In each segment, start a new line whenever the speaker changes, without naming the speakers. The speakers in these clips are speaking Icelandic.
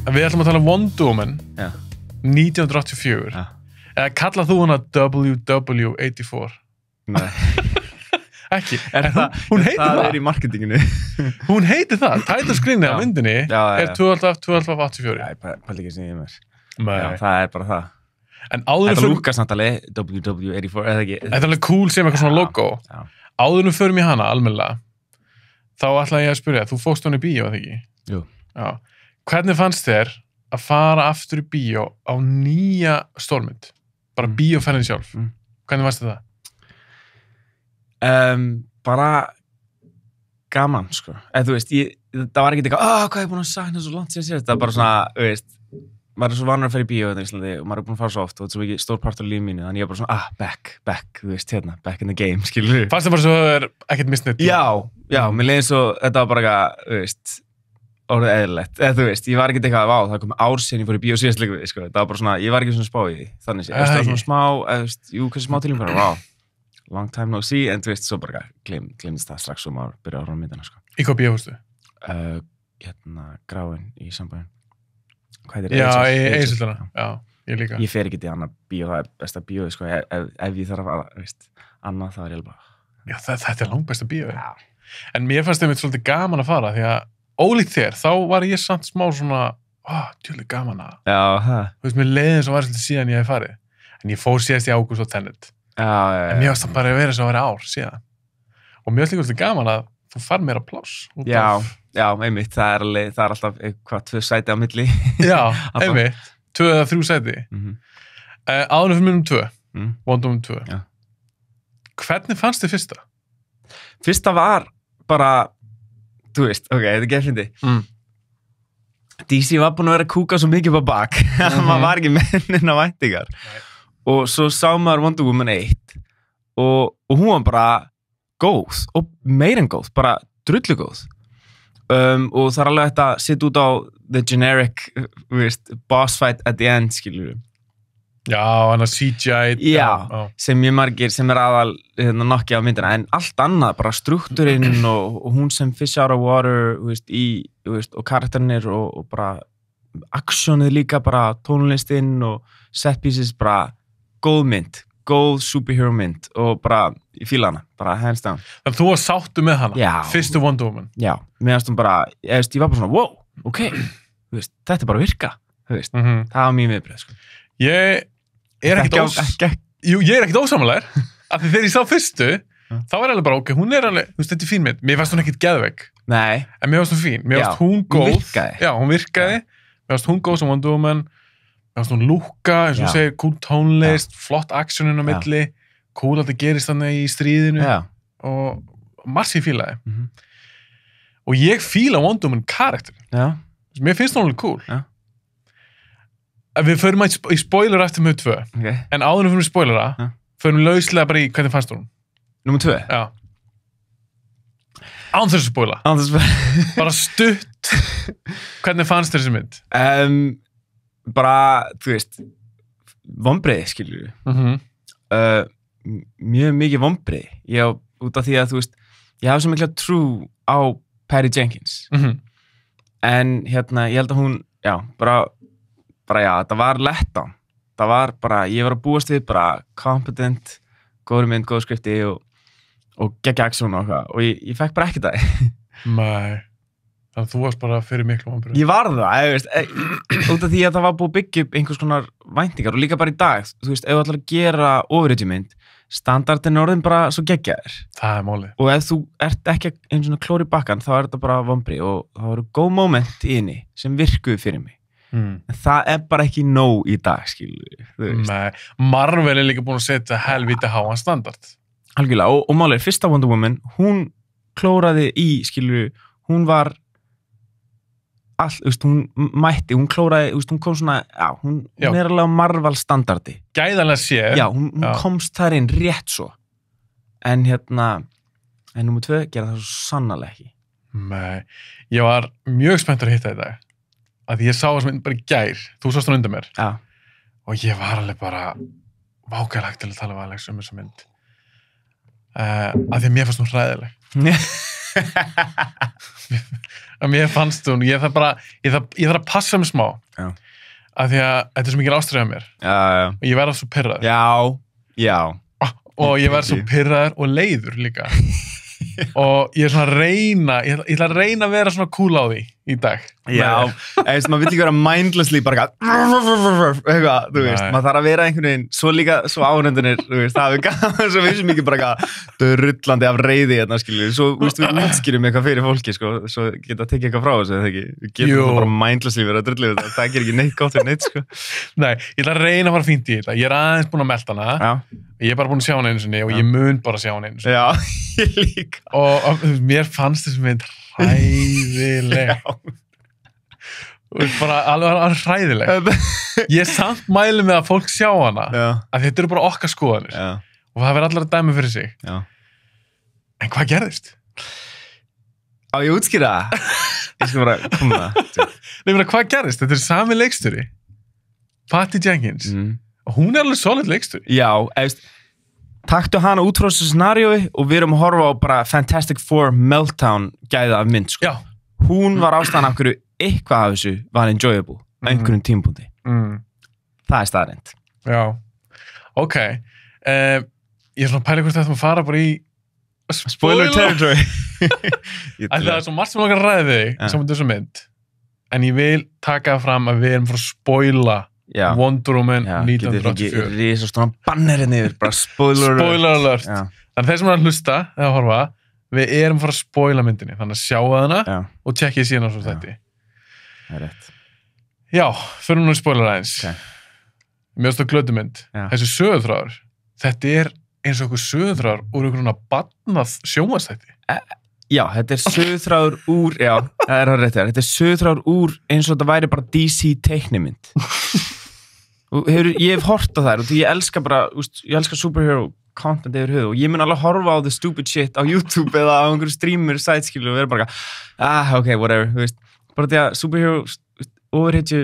Við ætlum að tala um Wonder Woman 1984 eða kallað þú hana WW84?
Nei.
Ekki,
hún heitir það í marketinginu.
Hún heitir það, title screenið á myndinni er 12/84.
Já, ég pældi ekki sem ég mér.
Já,
það bara það. Þetta lúkast náttúrulega WW84, eða ekki?
Þetta er alveg cool sem eitthvað svona logo. Áður við förum í hana almennilega, þá ætlaði ég að spyrja, þú fórst hún í bíó, eða ekki?
Jú.
Já. Hvernig fannst þér að fara aftur í bíó á nýja stórmynd? Bara bíóferðin sjálf. Hvernig fannst þér það?
Bara gaman, sko. Eða þú veist, það var ekki eitthvað, hvað ég búin að sakna svo langt síðan síðast. Það var bara svona, þú veist, maður er svo vanur að fara í bíó í Íslandi og maður er búin að fara svo oft og þetta er svo mikið stór part af lífið mínu, þannig ég er bara svona, back, þú veist, hérna, back in the game, skilur.
Fannst það bara svo að það er ekkert misnett?
Já, mér leiði svo, þetta var bara eitthvað, þú veist, orðið eðlilegt, eða þú veist, ég var ekkert eitthvað, það kom ár síðan ég fór í bíó síðast líka við, sko, það var bara svona, ég var ekki svona spá í því, þannig séð, það var svona smá, hversu smá tilum bara, long time no see, en þú veist, svo bara gleymdist það strax og maður byrjaði að horfa á myndina, sko.
Í hvað bíó fórstu?
Hérna, Gráin í Sambæðin. Hvað
já, Eiðsölduna, já, ég líka.
Ég fer ekki til annað bíó, það er besta bíó, sko, ef ég þarf að fara, veist, annað, það er ég bara.
Já, þetta er langt besta bíó. Já. En mér fannst þeim svolítið gaman að fara, því að ólíkt þér, þá var ég samt smá svona, tjóðlega gaman að.
Já,
þú veist, mér leiðin sem var svolítið síðan ég hef farið. En ég fór síðast í ágúst og Tenet. En mér varst það bara að vera sem að vera ár síðan. Og mér varst líka gaman að þú far meira pláss.
Já, einmitt, það er alltaf eitthvað 2 sæti á milli.
Já, einmitt, 2 eða 3 sæti. Áðurinn fyrir myndum 2, Wonder Woman 2.
Já.
Hvernig fannst þið fyrsta?
Fyrsta var bara, þú veist, þetta er geflindi. DC var búin að vera að kúka svo mikið á bak, maður var ekki mennin á væntingar. Og svo sá maður Wonder Woman 1 og hún var bara góð og meir en góð, bara drullu góð. Og það er alveg hægt að sitja út á the generic, boss fight at the end, skilur við.
Já, hann að CGI.
Já, sem mjög margir, sem er aðal nokkið á myndina, en allt annað, bara struktúrinn og hún sem fish out of water, og karakterinir og bara actionið líka, bara tónlistinn og set pieces, bara góð mynd, góð superhero mynd og bara, ég fíla hana, bara hands down.
Þannig að þú var sáttu með hana, fyrstu Wonder Woman.
Já, meðanst hún bara, ég var bara svona, wow, ok, þetta er bara að virka, það var mjög viðbröð, sko.
Ég er ekkert ósamlegar, af því þegar ég sá fyrstu, þá var alveg bara, ok, hún er alveg, þetta er fín mynd, mér fannst hún ekkert geðveik.
Nei.
En mér fannst hún fín, mér fannst hún góð. Hún virkaði, mér fannst hún góð sem Wonder Woman. Hún lúkka, eins og þú segir, cool tónlist, flott actioninn á milli, cool að það gerist þannig í stríðinu og margt ég fílaði. Og ég fíla Wonder Woman karakter. Mér finnst hún alveg cool. Við förum í spoiler eftir með 2, en áður við förum í spoilera, förum við lauslega bara í hvernig fannst hún?
Númer 2?
Já. Án þess að spoila. Bara stutt, hvernig fannst þér þessi mynd?
Bara, þú veist, vonbrigði, skilur við. Mjög mikið vonbrigði. Út af því að, þú veist, ég hafa svo mikla trú á Patty Jenkins. En hérna, ég held að hún, bara, þetta var letdown. Það var bara, ég var að búast við bara competent, góður mynd, góð skrifti og geggja action og eitthvað. Og ég fekk bara ekki það.
Nei. Þannig að þú varst bara fyrir miklu vonbrigði.
Ég var það, út af því að það var búið að byggja upp einhvers konar væntingar og líka bara í dag, þú veist, ef þú ætlar að gera overreachmynd, standardin er orðin bara svo geggjaður.
Það er málið.
Og ef þú ert ekki eins og klóri bakkan, þá er þetta bara vonbrigði og það voru góð moment í inni sem virkuðu fyrir mig. En það er bara ekki nóg í dag, skilur við.
Nei, Marvel er líka búin að setja helviti háan standard.
Algjörlega, og málið, fyrsta Wonder Woman, hún klóraði í, skilur við, hún var hún mætti, hún klóraði, hún kom svona, hún er alveg á Marvel standardi.
Gæðalega séð.
Já, hún komst þar inn rétt svo. En númer 2 gera það svo sannarlega ekki.
Nei, ég var mjög spenntur að hitta í dag. Að ég sá þess mynd bara í gær, þú sást hún undan mér.
Já.
Og ég var alveg bara vákæðilegt til að tala um Alex þessa mynd. Að því að mér fannst hún hræðileg. að mér fannst hún, ég þarf að passa mig smá af því að þetta er svo mikil ástríða mér og ég verða svo pirraður og ég verða svo pirraður og leiður líka og ég er svona að reyna ég ætla að reyna að vera svona cool á því í dag
maður vill ekki vera mindlessly bara eitthvað, þú veist, maður þarf að vera einhvern veginn svo líka, svo áhrendunir þú veist, það er gaman, svo við sem ekki bara drullandi af reiði hérna, skilju svo, þú veist, við útskýrum eitthvað fyrir fólki sko, svo geta að tekja eitthvað frá þessu, eða ekki við getum bara mindlessly verið að drullu það ger ekki neitt gott fyrir neitt, sko
Nei, ég ætla að reyna að fara fínt í þetta, ég er aðeins búin að melta hana ég er bara búin að sjá hana einu sinni og ég mun bara sjá hana einu sinni
ég líka
og mér fannst þessum mynd hræðileg bara alveg hræðileg ég samt mæli með að fólk sjá hana að þetta eru bara okkar skoðanir og það verður allar að dæma fyrir sig en hvað gerðist?
Á ég útskýra ég skal bara koma
hvað gerðist? Þetta er sami leikstjóri Patty Jenkins og hún er alveg solid leikstjóri
taktu hana út frá þessu scenariói og við erum að horfa á bara Fantastic Four meltdown gæða af mynd sko. Hún var ástæðan af hverju eitthvað af þessu var enjoyable á einhverjum tímapunkti það er staðreynd
ok ég er svona að pæla hvort þetta maður fara bara í
spoiler territory
það er svo margt sem langar að ræða þig saman þessu mynd en ég vil taka fram að við erum frá að spoila Wonder Woman 1984
risastóna bannerinn yfir bara spoiler
alert þannig þeir sem er að hlusta eða að horfa við erum frá að spoila myndinni þannig að sjáu hana og tjekkið síðan á svo þetta
það er rétt
fyrir nú spoiler aðeins mjög stóð glötumynd þessi sögutráður þetta er eins og einhver sögutráður úr einhverjum barnað sjónvarpsþætti
þetta er sögutráður úr það er rétt þetta er sögutráður úr eins og þetta væri bara DC teiknimynd ég hef hort á þær og því ég elska bara ég elska superhero content yfir höfuð og ég mun alveg horfa á the stupid shit á YouTube eða á einhverju streamer sætskilu og vera bara ok, whatever bara því að superhero overhitju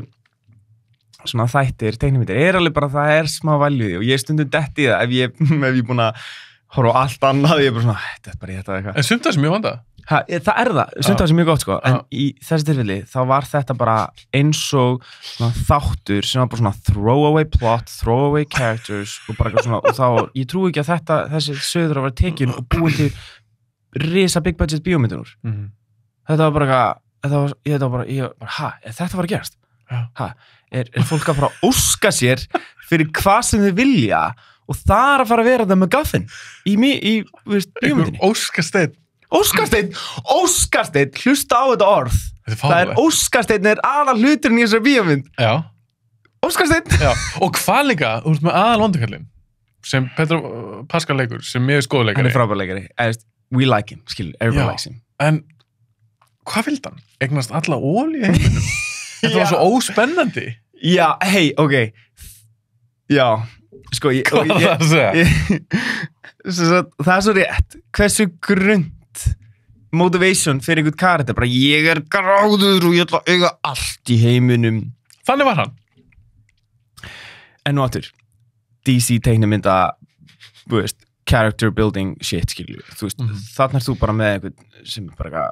svona þættir, teiknimyndir alveg bara það er smá valjuði og ég er stundum dett í það ef ég búin að horfa á allt annað ég er bara svona, þetta er bara þetta eitthvað
en sumt það sem ég vanda
það er það, sumt það sem mjög gott sko en í þessi tilfelli þá var þetta bara eins og þáttur sem var bara svona throwaway plot, throwaway characters og bara svona og þá, ég trúi ekki að þessi söður að vera tekin og búin til risa big budget bíómyndunur þetta var bara þetta var að gerast er fólk að fara að óska sér fyrir hvað sem þið vilja og það er að fara að vera það með gaffin í bíómyndinni Óskarsteinn, hlusta á þetta orð það er Óskarsteinn er aðal hluturinn í þessari bíómynd Óskarsteinn
og hvað líka, þú veist með aðal vondukallinn sem Petr Pascal leikur sem mjög skoðuleikari
hann er frábær leikari, we like him, everybody likes him
en hvað vildi hann? Eignast alla ól í heiminum? Þetta var svo óspennandi
ok sko
hvað var það að segja?
Það er svo rétt hversu grund motivation fyrir einhvern karakter bara ég er gráður og ég ætla að eiga allt í heiminum
þannig var hann
en nú aftur DC teiknimynda character building shit skilju þarna er þú bara með einhvern sem bara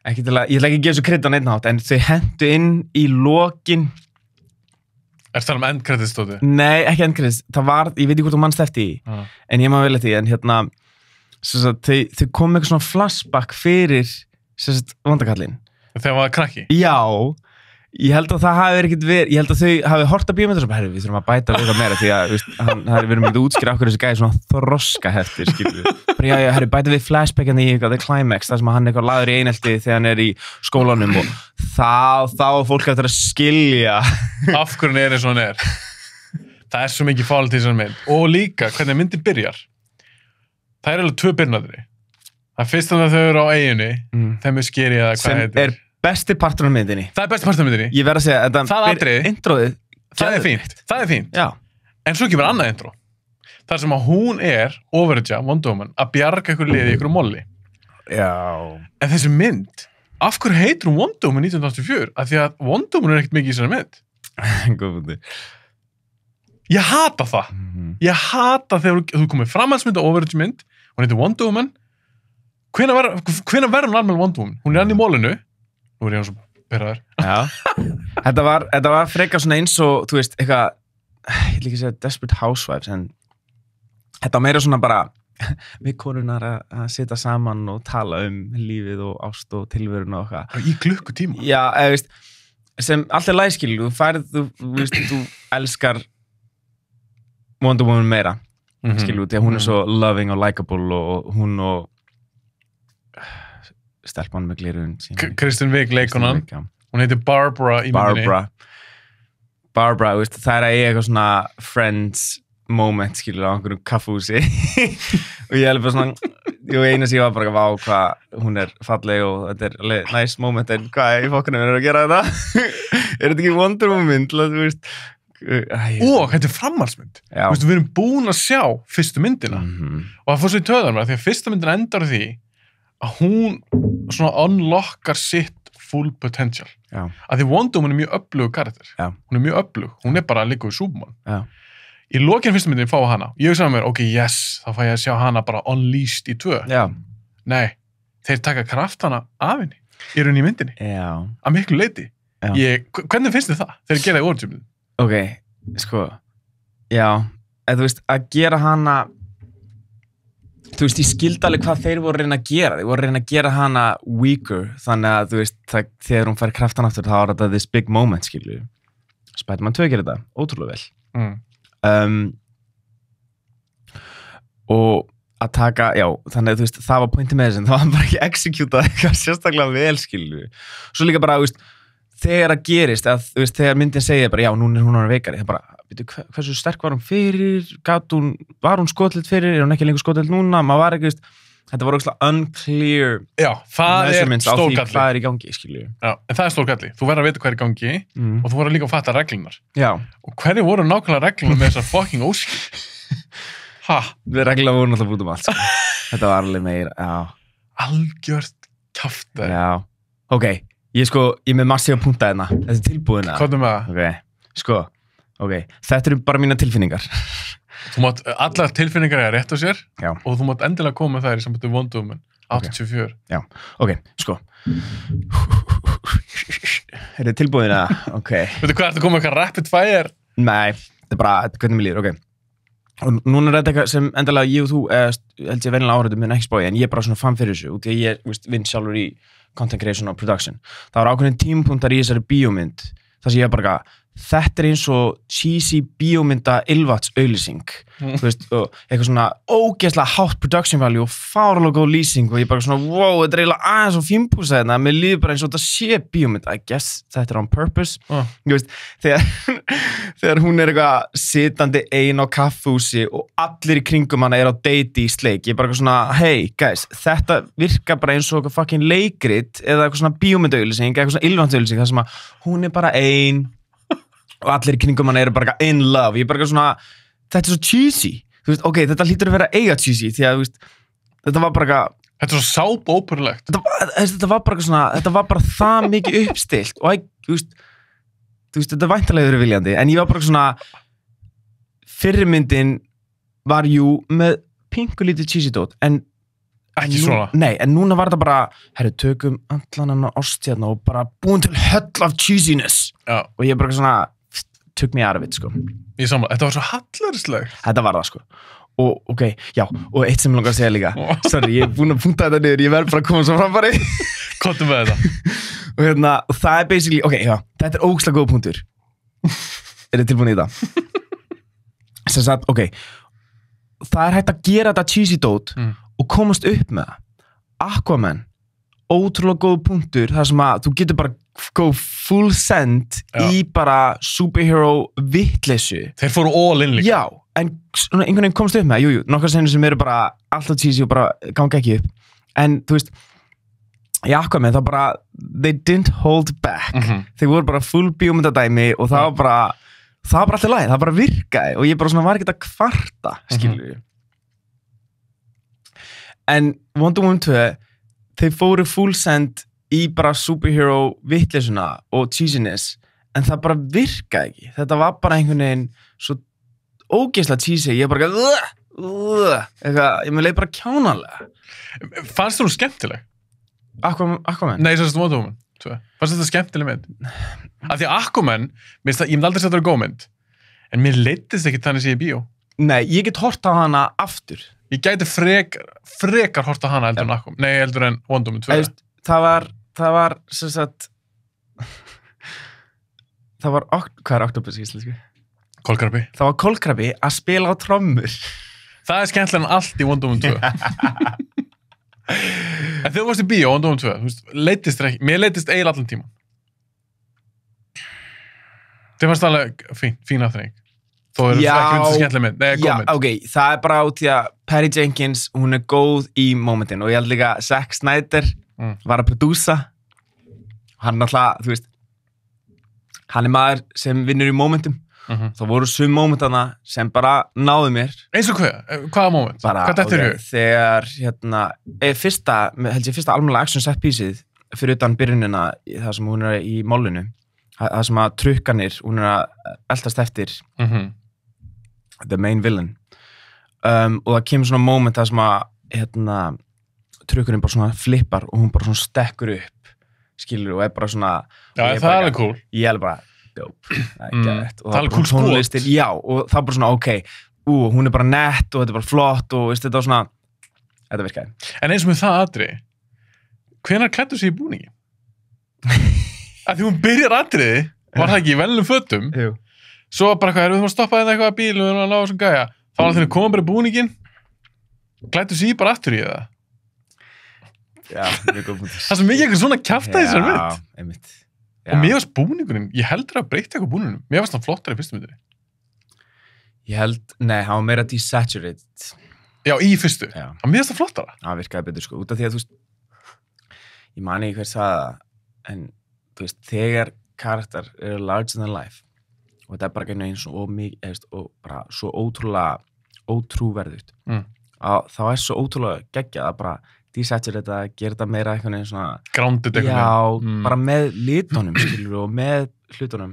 ekki til að ég ætla ekki að gefa svo krydd á neitt nátt en þau hentu inn í lokin
Er það endkredits stóti?
Nei, ekki endkredits, það var, ég veit ekki hvort þú mannst eftir því en ég maður vel eftir því, en hérna þau kom með eitthvað svona flashback fyrir vondakallinn
Þegar það var krakki?
Já, ég held að það hafi ekkert verið ég held að þau hafi hort að bíómyndir og við þurfum að bæta við það meira því að við erum ekki að útskýra okkur þessi gæði svona þroska heftir, skilju bara bæta við flashbackan í eitthvað the climax þar sem hann eitthvað laður í einelti þegar hann er í skólanum og þá fólk eftir að skilja
af hvernig er eins og hann er það er svo mikið fált í þessari mynd og líka hvernig myndin byrjar það er alveg tvö byrjunadri það er fyrst að þau eru á eyjunni þeim er skeri eða hvað heitir
besti partur af myndinni.
Það er besti partur af myndinni.
Ég verð að segja, introið.
Það er fínt. Já. En svo kemur annað intro. Þar sem að hún overage, Wonder Woman, að bjarga ykkur liði ykkur molli.
Já.
En þessi mynd, af hverju heitir hún Wonder Woman 1984? Af því að Wonder Woman er ekkert mikið í þessari mynd.
Góð fundi.
Ég hata það. Ég hata þegar þú komið framhaldsmynd og overage mynd, hún heitir Wonder Woman, hvenær verður hún alveg Wonder Woman? Hún hann í mólinu, nú ég hann svo beraður.
Já, þetta var frekar svona eins og, þú veist, eitthvað, ég vil ekki segja Desperate Housewives, en þetta var meira svona bara, við konunar að sitja saman og tala lífið og ást og tilveruna og eitthvað.
Í klukkutíma?
Já, veist, sem allt lægskilur, þú elskar Wonder Woman meira, skilur, því að hún svo loving og likeable og hún og stelpan með glirun.
Kristen Wiig leikonan. Hún heitir Barbara í myndinni.
Barbara, veist, það að eiga eitthvað svona friends moment, skilur, á einhverjum kaffúsi og ég bara svona, eina sem ég var bara vá hvað hún falleg og þetta alveg nice moment, en hvað í fokkunum að gera þetta? Þetta ekki Wonder Woman, þú veist?
Þetta framhaldsmynd. Við erum búin að sjá fyrstu myndina og það fór svo í töðan því að fyrsta myndina endar því að hún svona unlockar sitt full potential. Að því Wonder Woman mjög öflug karakter. Hún mjög öflug. Hún bara líka við Superman. Í lokinn fyrstu myndinni fá hana. Ég sagði mér, ok, yes, þá fæ ég að sjá hana bara unleashed í 2. Nei, þeir taka kraftana af henni. Í rauninni í myndinni. Að miklu leyti. Hvernig finnst þið það? Þeir gera í orðsjöfnum.
Ok, sko, já, þú veist, að gera hana, þú veist, ég skildi alveg hvað þeir voru að reyna að gera. Þeir voru að reyna að gera hana weaker, þannig að, þú veist, þegar hún fær kraftan aftur, þá er þetta this big moment, skilju. Spider-Man 2 gerir þetta, ótrúlega vel. Og að taka, já, þannig að, þú veist, það var pointið með þessum, það var bara ekki executað eitthvað sérstaklega vel, skilju. Svo líka bara, þú veist, þegar það gerist, að, þú veist, þegar myndin segir bara, já, núna er hún veikari, það bara, veitu, hversu sterk var hún fyrir, var hún skotlitt fyrir, hún ekki lengur skotlitt núna, maður var ekki, þetta var ógeðslega unclear measurements á því hvað í gangi, skilju. Já, en það
stórgalli, þú verður að vita hvað í gangi og þú verður líka að fatta reglunar.
Já.
Og hverju voru nákvæmlega reglunar með þessar fucking óskil?
Reglunar voru náttúrulega út allt, sko. Þetta var alveg meira, já.
Algjört kjaftaði.
Já, ok. Ég er með massífa punta hérna. Þetta er tilbúðina.
Hvað með það?
Ok. Þetta eru bara mína tilfinningar.
Þú mátt, allar tilfinningar er rétt á sér.
Já.
Og þú mátt endilega koma með þær í sambandi Wonder Woman 84.
Já, ok, Þetta er tilbúðina, ok.
Veitu hvað, ertu komið eitthvað rapid fire?
Nei, þetta er bara, hvernig mér líður, ok. Og núna er þetta eitthvað sem endilega ég og þú, held ég venjulega áhrættum minn ekki spáði, en ég er bara svona fann fyrir þessu, út í að ég vinn sjálfur í content creation og production. Það var ákveðin tímapunktar í þessari bíómynd, þar sem ég bara, þetta er eins og cheesy bíómynda Ylvats auglýsing, þú veist, og eitthvað svona ógeðslega hátt production value og fárlega góð lýsing og ég bara svona, wow, þetta er eiginlega aðeins og fínpúsa þetta, mér líður bara eins og þetta sé bíómynd, I guess þetta er on purpose, þú veist, þegar hún er eitthvað sitandi ein á kaffhúsi og allir í kringum hana er á date í sleik, ég er bara svona, hey, guys, þetta virkar bara eins og eitthvað fucking leikrit eða eitthvað svona bíómynda auglýsing, eitthvað svona Ylvats auglýsing, þar sem að hún er bara ein og allir í kringum hann eru bara in love, ég er bara svona, þetta er svo cheesy, þú veist, ok, þetta hlýtur að vera eiga cheesy, því að, þú veist, þetta var bara
þetta er svo sápóperulegt,
þetta var bara svona, þetta var bara það mikið uppstilt og, þú veist, þetta er væntanlega verið viljandi, en ég var bara svona, fyrirmyndin var jú með pinkulítið cheesy dót, en
ekki svona.
Nei, en núna var þetta bara, herru, tökum allan hann á ástjarna og bara búin til höll af cheesiness.
Já.
Og ég bara svona, took me out of it, sko.
Ég samla, þetta var svo hallærislegt.
Þetta var það, sko. Og, ok, já, og eitt sem ég langar að segja líka. Sorry, ég er búin að punta þetta niður, ég verð bara að koma svo fram bara í.
Kottum með þetta.
Og það er basically, ok, já, þetta er ógeðslega góð punktur. Er þið tilbúin í það? Sem sagt, ok, það er hægt að gera þetta cheesy dót og komast upp með það. Aquaman, ótrúlega góð punktur þar sem að þú getur bara go full send í bara superhero vitleysu.
Þeir fóru all in líka.
Já, en einhvern veginn komast upp með það, nokkar senur sem eru bara alltaf cheesy og bara ganga ekki upp. En þú veist, í Aquaman þá bara, they didn't hold back. Þeir voru bara full bíómyndadæmi og það var bara alltaf lagi, það bara virkaði og ég bara svona var ekki að kvarta, skilju. En Wonder Woman 2, þeir fóru full send í bara superhero vitleysuna og cheesiness, en það bara virkaði ekki. Þetta var bara einhvern veginn svo ógeðslega cheesy, ég bara ég með leið bara kjánalega.
Fannst þú skemmtileg?
Aquaman?
Nei, svo Wonder Woman 2. Fannst þetta skemmtileg mynd? Af því að Aquaman, ég myndi aldrei setja það góð mynd, en mér leittist ekki þannig sem ég í bíó.
Nei, ég get hort á hana aftur.
Ég gæti frekar hort á hana heldur en Aquaman. Nei, heldur en Wonder Woman 2.
Það var sem sagt hvað er Octopus í íslensku?
Kolkrabbi.
Það var kolkrabbi að spila á trommur.
Það er skemmtilega en allt í Wonder Woman 2. En þegar þú varst í bíó Wonder Woman 2, þú veist, mér leittist eiginlega allan tíman. Það fannst alveg fín afturring. Þó er það ekki undir skemmtileg mynd. Nei, góð mynd.
Ok, það er bara út í að Patty Jenkins, hún er góð í momentin og ég held líka Zack Snyder var að prodúsa. Hann náttúrulega, þú veist, hann er maður sem vinnur í momentum. Það voru sum momentana sem bara náðu mér.
Eins og hvaða moment? Hvað þetta er hug?
Þegar, held ég fyrsta almennilega action set pieceið fyrir utan byrjunina, það sem hún er í málinu, það sem að trukkanir, hún er að eltast eftir the main villain. Og það kemur svona moment það sem að trukkurinn bara svona flippar og hún bara svona stekkur upp, skilur, og er bara svona...
Já, það er alveg cool.
Ég er bara...
Það er cool spot.
Já, og það er bara svona, hún er bara nett og þetta er bara flott og veist, þetta var svona, þetta virkaði.
En eins og með það atriði, hvenær klæddu sig í búningi? Að því hún byrjar atriði, var það ekki í velnum fötum, svo bara eitthvað, við þurfum að stoppa þetta eitthvað að bíl og við þurfum að ná þessum gæja, þá var það þegar koma bara í búningin, klæddu sig bara aftur í það.
Já, mjög góð punktur.
Það er svo mikið eitthvað svona kjafta í þessar mynd.
Já, einmitt.
Og mér varst búningurinn, ég heldur að breyta eitthvað búningunum. Mér varst hann flottar í fyrstu myndinni.
Nei, hann var meira desaturated.
Já, í fyrstu. Hann mér varst hann flottara.
Það virkaði betur, sko. Út af því að, þú veist, ég mani ekki hver sagði það, en, þú veist, þegar karakter eru larger than life, og þetta er bara ekki eins og mikið, og bara svo ótrúverðut, þá er svo ótrúlega geggjað að bara desaturate að gera þetta meira eitthvað einn svona...
Grounded eitthvað.
Já, bara með litunum, skilur, og með hlutunum.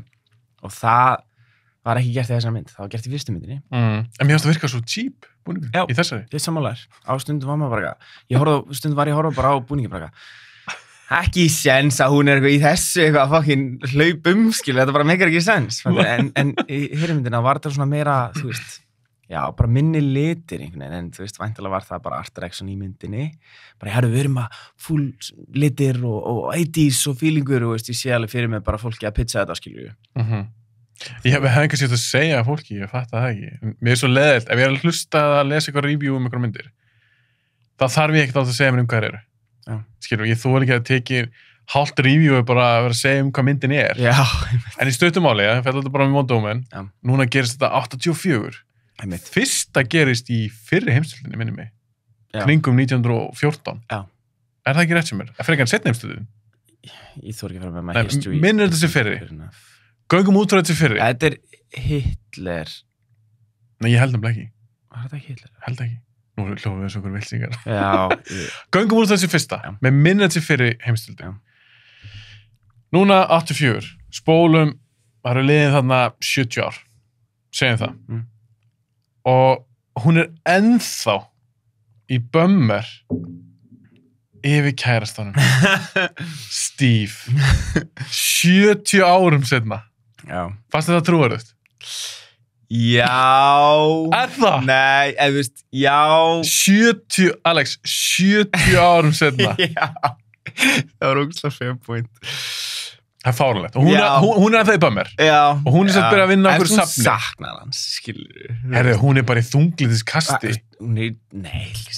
Og það var ekki gert í þessari mynd, það var gert í fyrstu myndinni.
En mér finnst það virka svo cheap, búningurinn, í þessari.
Já, ég er sammálaður. Á stundum var maður bara stundum var ég að horfa bara á búningin bara ekki sens að hún er eitthvað í þessu eitthvað fucking hlaupum, skilur, þetta bara meikar ekki sens. En í fyrirmyndina var þetta svona meira, þú veist, já, bara minni litir einhvern veginn, en þú veist, væntanlega var það bara art direction í myndinni. Bara, við erum að full litir og 80s og feelingur og veist, ég sé alveg fyrir mig bara fólki að pitcha þetta, skilju.
Við hefum kannski að segja fólki, ég fatt það ekki. Mér er svo leiðilt, ef ég er að hlusta að lesa eitthvað review um eitthvað myndir, þá þarf ég ekkert alltaf að segja mér hvað eru. Skilju, ég þori ekki að teki hálft review bara að vera að segja hvað myndin er.
Já.
En í stuttumáli, ég fætti þetta bara með Wonder Woman, núna gerist þetta 84. Fyrsta gerist í fyrri heimsstyrlunni, minni mig. Kringum 1914.
Já.
Er það ekki rétt sem er? Er frekar setna heimsstyrlunni?
Ég þori ekki að fara með my history.
Minnir þetta sér fyrri? Göngum út frá þetta sér fyrri?
Þetta er Hitler.
Nei, ég held nefnilega ekki.
Var þetta ekki Hitler?
Held ekki. Nú hljófum við eins og okkur vilsingar.
Já.
Göngum út frá þetta sér fyrsta. Með minnir þetta sér fyrri heimsstyrlunni. Núna 84. Spólum, það eru liðin þarna 70 ár. Segjum það. Og hún er ennþá í bömmer yfir kærastanum. Steve. 70 árum setna.
Já.
Fannst þetta trúverðugt?
Já.
Er það?
Nei, eða þú veist, já.
70 árum setna.
Já. Það var ógeðslega fair point.
Það er fáránlegt. Og hún er ennþá í bömmer.
Já.
Og hún er satt byrjað að vinna okkur safni.
Hún saknar hans, skilur.
Herðu, hún er bara í þunglitiskasti.
Nei.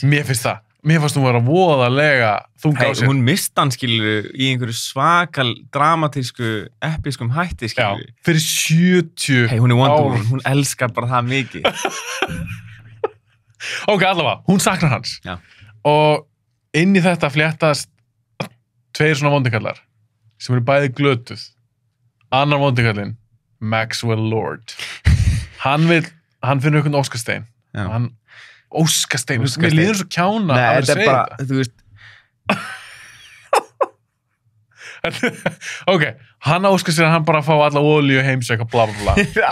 Mér finnst það. Mér fannst hún vera voðalega þunga á sér.
Hún mista hann, skilur, í einhverju svakal, dramatísku, episkum hætti, skilur.
Já, fyrir 70
hún er Wonder Woman, hún elskar bara það mikið.
Ok, allavega, hún saknar hans.
Já.
Og inn í þetta fléttast tveir svona vondikallar sem eru bæði glötuð. Annar vondikallinn, Maxwell Lord. Hann finnur einhvern Óskarstein.
Já.
Hann Óskarstein, mér líður svo kjána að vera að segja
þetta. Þú veist.
Ok, hann Óskarstein, hann bara fá alla olíu heims eitthvað bla bla bla.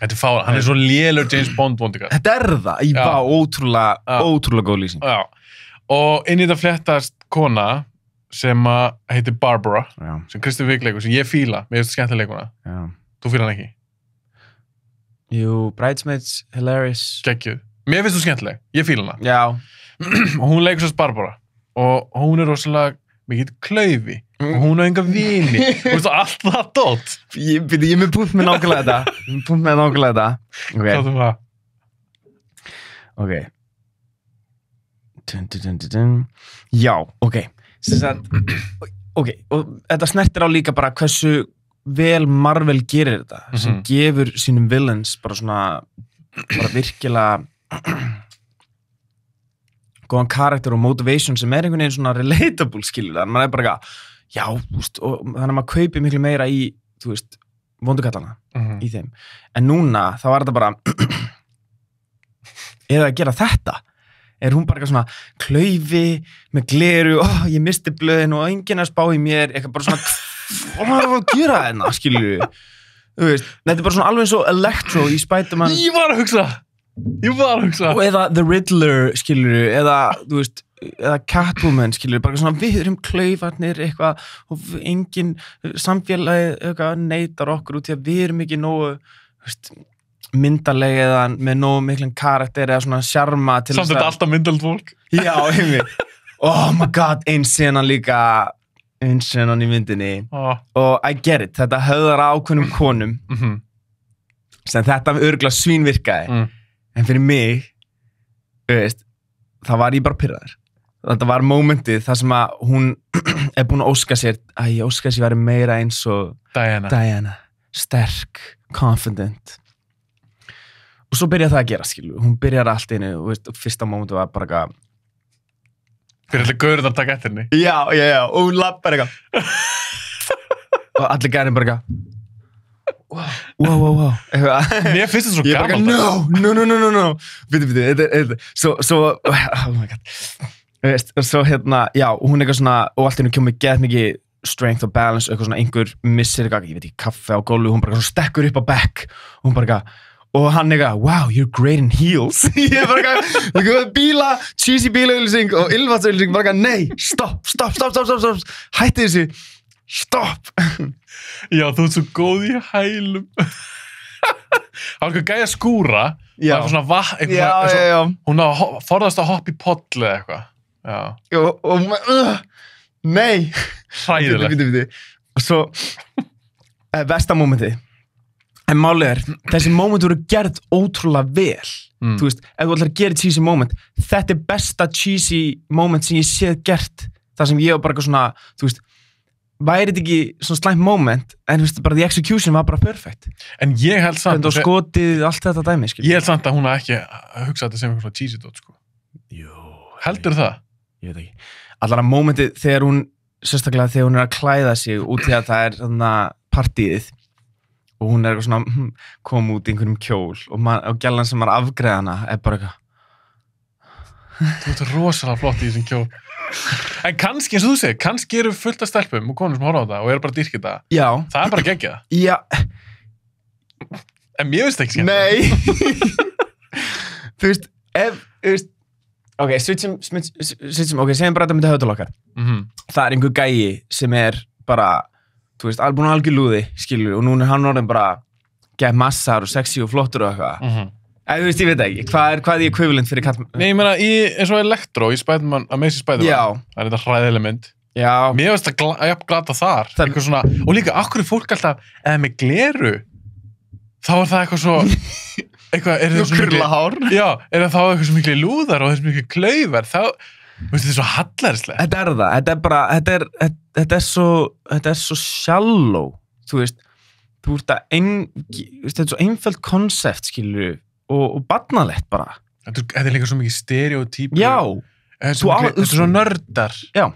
Þetta fála, hann svo lélur James Bond vondikall.
Þetta það, ég var ótrúlega góð lýsing.
Já, og inn í þetta fléttast kona sem heitir Barbara, sem Kristinn Wiig leikur, sem ég fíla, mér finnst skemmtileg leikuna. Já. Þú fíla hann ekki?
Jú, Bridesmaids, hilarious.
Geggjuð. Mér finnst þú skemmtileg, ég fíla hana.
Já.
Og hún leikur svo Barbara, og hún rosalega mikið klaufi, og hún á enga vini, og veist þú, allt það dót.
Ég er með punkt með nákvæmlega þetta. Okay.
Hvað þú það?
Ok. Já, ok. Ok, og þetta snertir á líka bara hversu vel Marvel gerir þetta, sem gefur sínum villains bara svona, bara virkilega góðan karakter og motivation sem einhvern veginn svona relatable, skilur það, maður bara já, þú veist, og þannig að maður kaupir miklu meira í, þú veist, vondukallana í þeim, en núna þá var þetta bara eða að gera þetta hún bara eitthvað svona klaufi með gleru, ég misti blöðin og enginn að spá í mér, eitthvað bara svona hvað er að gera þarna, skilur þú veist, þetta er bara svona alveg eins og Electro í Spider-Man.
Ég var að hugsa
og eða The Riddler, skilur eða, þú veist, eða Catwoman, skilur, bara svona við erum klaufarnir eitthvað og enginn samfélagið eitthvað neitar okkur út í að við erum ekki nógu, þú veist, myndarlega eða með nógu miklum karakter eða svona sjarma til
samt þetta alltaf myndald fólk.
Já, einmitt. Oh my god, eins senan í myndinni og I get it, þetta höfðar ákveðnum konum sem þetta örugglega svínvirkaði en fyrir mig, veist, það var ég bara pirraður. Þetta var momentið þar sem að hún er búin að óska sér að ég óska sér væri meira eins og Diana, sterk, confident. Og svo byrjaði það að gera, skilur. Hún byrjaði allt einu, og fyrsta momentu var bara eitthvað
fyrir allir gaurið að taka eftir henni.
Já, og hún lappar eitthvað og allir gærin bara eitthvað wow.
Mér finnst þetta svo gaman.
No. Biti. Svo, oh my god. Veist, svo já, hún eitthvað svona, og allt henni kemur gett mikið strength og balance, eitthvað svona, einhver missir eitthvað, ég veit ekki, kaffe á gólfi, hún bara svona stekkur upp á bekk, og hún bara eitthvað, og hann eitthvað, wow, you're great in heels. Ég bara eitthvað, cheesy bílaauglýsing og ilmvatnsauglýsing, bara eitthvað, nei, stopp, hætti þessu. Stopp!
Já, þú ert svo góð í hælum. Það var eitthvað gæja skúra. Já. Það var svona vatn.
Já.
Hún forðast að hoppa í poll eða eitthvað. Já.
Og nei.
Hræðilegt.
Og svo, vestamómentið. En málið þessi moment voru gerð ótrúlega vel. Þú veist, ef þú ætlar að gera cheesy moment, þetta besta cheesy moment sem ég séð gert. Það sem ég var bara eitthvað svona, þú veist, væri þetta ekki svona slæmt moment, en þú veist, bara the execution var bara perfect.
En ég held samt
og skotið allt þetta dæmi, skilur.
Ég held samt að hún ekki hugsa þetta sem eitthvað cheesy dot, sko.
Jú.
Heldur það?
Ég veit ekki. Allar að momentið þegar hún, sérstaklega þegar hún að klæða sig út í að það þarna partíið og hún eitthvað svona kom út í einhverjum kjól og gælan sem var afgreiðana bara eitthvað.
Þú ert rosalega flott í þessum kjól. En kannski, eins og þú segir, kannski eru fullt af stelpum og konur sem horfa á það og eru bara að dýrka það.
Já.
Það bara geggjað.
Já.
En mér finnst ekki skemmt.
Nei. Þú veist, ok, switchum, ok, segjum bara þetta myndi höfðal okkar. Það einhver gæi sem bara, þú veist, búin að algjör lúði, skilur, og núna er hann orðin bara gett massar og sexy og flottur og eitthvað. Þú veist, ég veit ekki, hvað er equivalent fyrir kall...
Nei, ég meina, eins og Electro í Spider-Man, Amazing Spider-Man.
Já.
Það þetta hræðileg mynd.
Já.
Mér finnst það glata þar. Eitthvað svona, og líka, akkur er fólk alltaf, eða með gleru, þá er það eitthvað svo... Eitthvað, er það svo miklu...
Kurlahár.
Já, er það þá eitthvað svo miklu lúðar og þessu miklu klaufar, þá... Veistu, þetta er svo hallarislega.
Þetta er það, þetta er bara, þetta er svo shallow, þú veist, þetta er svo einföld konsept, skilur og barnalegt bara.
Þetta er líka svo mikið stereotypur.
Já.
Þetta er svo nördar.
Já.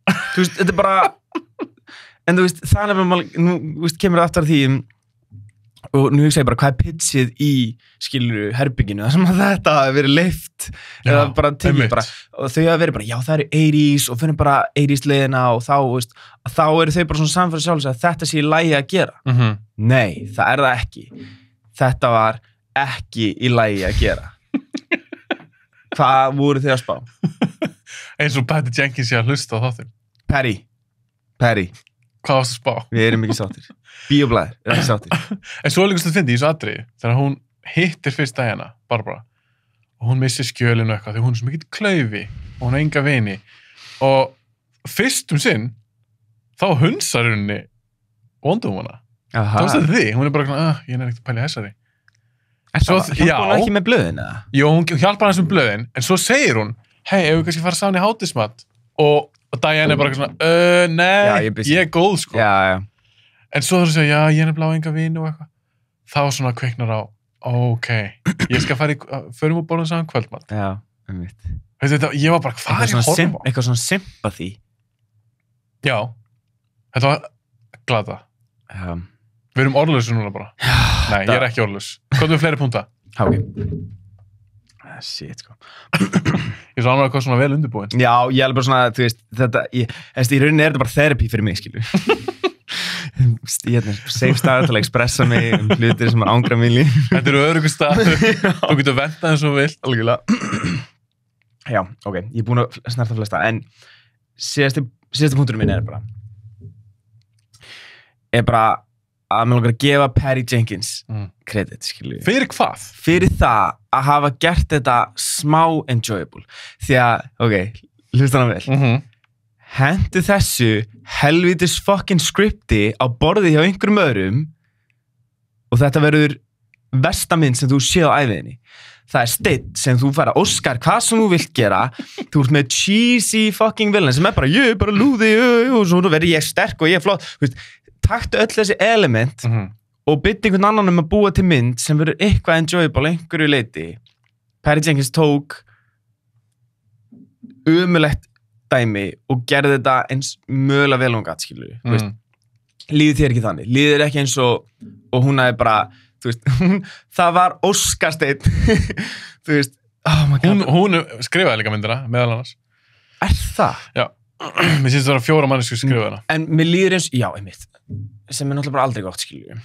Þú veist, þetta er bara, en þú veist, það er nefnilega, nú veist, kemur það aftur að því, og nú hugsa ég bara, hvað er pitchið í, skilur, herbygginu, það sem að þetta hafi verið leyft, eða bara tekið bara, og þau hafi verið bara, já, það eru 80s, og finnum bara 80s leiðina, og þá, veist, þá eru þau bara svona samfæri sjálfs að þetta sé í lagi að gera. Nei, það er það ekki. þetta var ekki í lagi að gera. Hvað voru þið að spá?
Eins og Patty Jenkins sé að hlusta á þáttinn.
Perry.
Hvað varst að spá?
Við erum ekki sáttir. Bíóblæðir, ekki sáttir.
En svo líka stund fyndi í þessu atriði, þegar hún hittir fyrst Diana, Barbara, og hún missir skjölinu eitthvað, því hún er svo mikill klaufi, og hún er enga vini, og fyrst sinn, þá hunsar henni Wonder Woman-a. Það var þetta því, hún er bara, ég er ekkert að pæla þessari.
Hjálpa hún ekki með blöðin, eða?
Jó, hún hjálpa hans með blöðin, en svo segir hún, hei, ef við kannski fara saman í hátismat, og Diana er bara svona, nei, ég er góð, sko.
Já.
En svo þú segir, ég er blá enga vini og eitthvað. Þá svona kveiknar á, ok, ég skal förum og borðum saman kvöldmat.
Já, einmitt.
Þetta, ég var bara, hvað er ég horfa á?
Eitthvað svona sympathy.
Já, þetta var glada. Við erum orðlösu núna bara. Nei, ég er ekki orðlös. Hvað er fleiri púnta?
Ok. Shit, sko.
Ég er svo ánægður að hvað svona vel undirbúin.
Já, ég er bara svona, þú veist, þetta, í rauninni er þetta bara therapy fyrir mig, skilju. Ég er safe staður til að expressa mig hlutir sem ángra mig líf.
Þetta eru öruggur staður. Þú getur ventað eins og vilt.
Algjörlega. Já, ok, ég er búin að snerta flesta, en síðasti punkturinn minn er bara að mér langar að gefa Patty Jenkins kredit, skilju.
Fyrir hvað?
Fyrir það að hafa gert þetta smá enjoyable. Því að, ok, hlusta hana vel. Hentu þessu helvítis fucking skripti á borði hjá einhverjum öðrum og þetta verður versta mynd sem þú séð á æviðinni. Það er steinn sem þú fær að óskar hvað sem þú vilt gera. Þú ert með cheesy fucking villain sem er bara, ég er bara lúði og svo verður ég sterk og ég er flott. Taktu öll þessi element og bytti einhvern annan að búa til mynd sem verður eitthvað enjoyable einhverju leiti. Patty Jenkins tók ömulegt dæmi og gerði þetta eins mögulega vel hún gat, skilur við. Líður þér ekki þannig. Líður ekki eins og hún er bara, þú veist, það var Óskarsteinn. Þú veist, oh my god.
Hún skrifaði líka myndina, meðal annars.
Er það?
Já. Mér syns það var 4 mannesku skrifaði hana.
En mér líður eins, já, einmitt. Sem er náttúrulega bara aldrei gott, skilur við.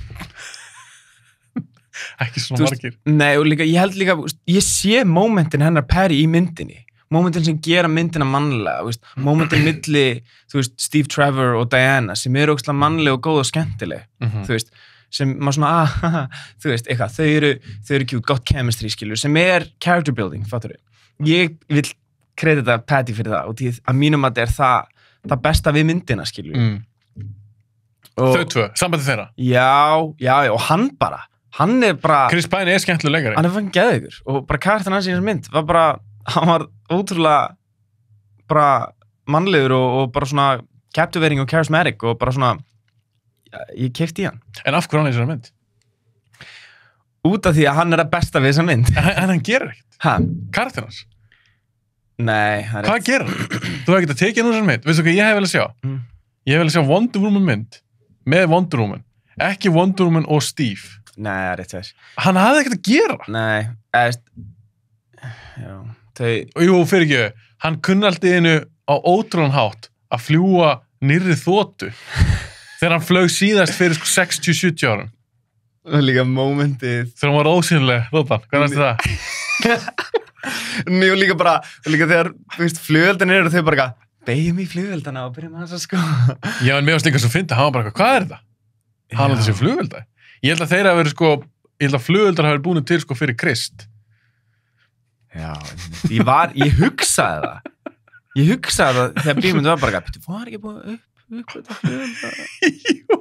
Ekki svona margir.
Nei, og líka, ég held líka, ég sé momentin hennar Perry í myndinni. Momentin sem gera myndina mannlega, momentin milli, þú veist, Steve Trevor og Diana sem eru ógeðslega mannleg og góð og skemmtileg, þú veist, sem maður svona, þú veist, eitthvað, þau eru cute, gott chemistry, skilur, sem er character building, fattur við. Ég vil kredita Patty fyrir það, og því að mínum að þetta er það besta við myndina, skilur.
Þau tvö, sambandi þeirra?
Já, og hann er bara...
Chris Pine er skemmtileg leikari.
Hann er fann geðugur, og bara karakterinn hans í þessar mynd var bara... Hann var ótrúlega bara mannlegur og bara svona captivating og charismatic og bara svona, ég keypti í hann.
En af hverju hann í þessari mynd?
Út af því að hann er að besta við þessari mynd.
En hann gerir ekkert. Karakterinn hans?
Nei.
Hvað gerir hann? Þú hefði getað að tekið hann úr þessari mynd. Veistu hvað ég hef vel að sjá? Ég hef vel að sjá Wonder Woman mynd með Wonder Woman. Ekki Wonder Woman og Steve.
Nei, rétt þess.
Hann hafði ekkert að gera.
Nei, já.
Jú, fyrir ekki, hann kunni allt í einu á ótrúlan hátt að fljúa nýrri þotu þegar hann flög síðast fyrir 60-70 árum.
Og líka momentið.
Þegar hann var ósynleg, þotan, hvað næstu það?
Nei, og líka þegar, þú veist, flugveldan eru þau bara beigjum í flugveldana og byrjum að þess að sko.
Já, en mér varst líka svo fyndið, hann var bara, hvað er þetta? Hann var þessi flugvelda. Ég held að þeirra hafi verið ég held að flugveldar hafi búin til fyrir Krist.
Já, ég hugsaði það. Ég hugsaði það þegar bímyndu var bara var ekki búin upp þetta flugvelda? Jú.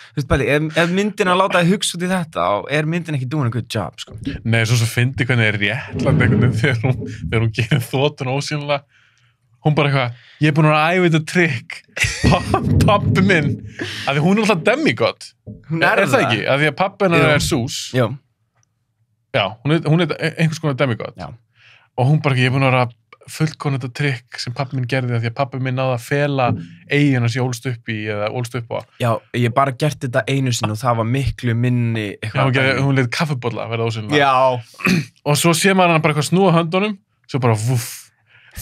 Þú veist, bæli, ef myndin að láta þig hugsa út í þetta, er myndin ekki doing a good job, sko.
Nei, svo fyndi hvernig er réttland einhvern veginn þegar hún gerir þotun ósynlega. Hún bara eitthvað, ég er búin að æfa þetta trikk. Pappi minn. Af því hún er alltaf demigod.
Hún er
það ekki? Af því að pappi hennar er Zeus.
Já.
Já, hún er einhvers konar demigod.
Já.
Og hún bara ekki, ég er búin að vera fullkona þetta trikk sem pappi minn gerði því að pappi minn náði að fela eigin sem ég ólst upp í eða ólst upp á.
Já, ég bara gert þetta einu sinni og það var miklu minni eitthvað.
Já, hún leiði kaffibolla að verða ósynlega.
Já.
Og svo sé maður hann bara eitthvað snúa höndunum, svo bara vuff,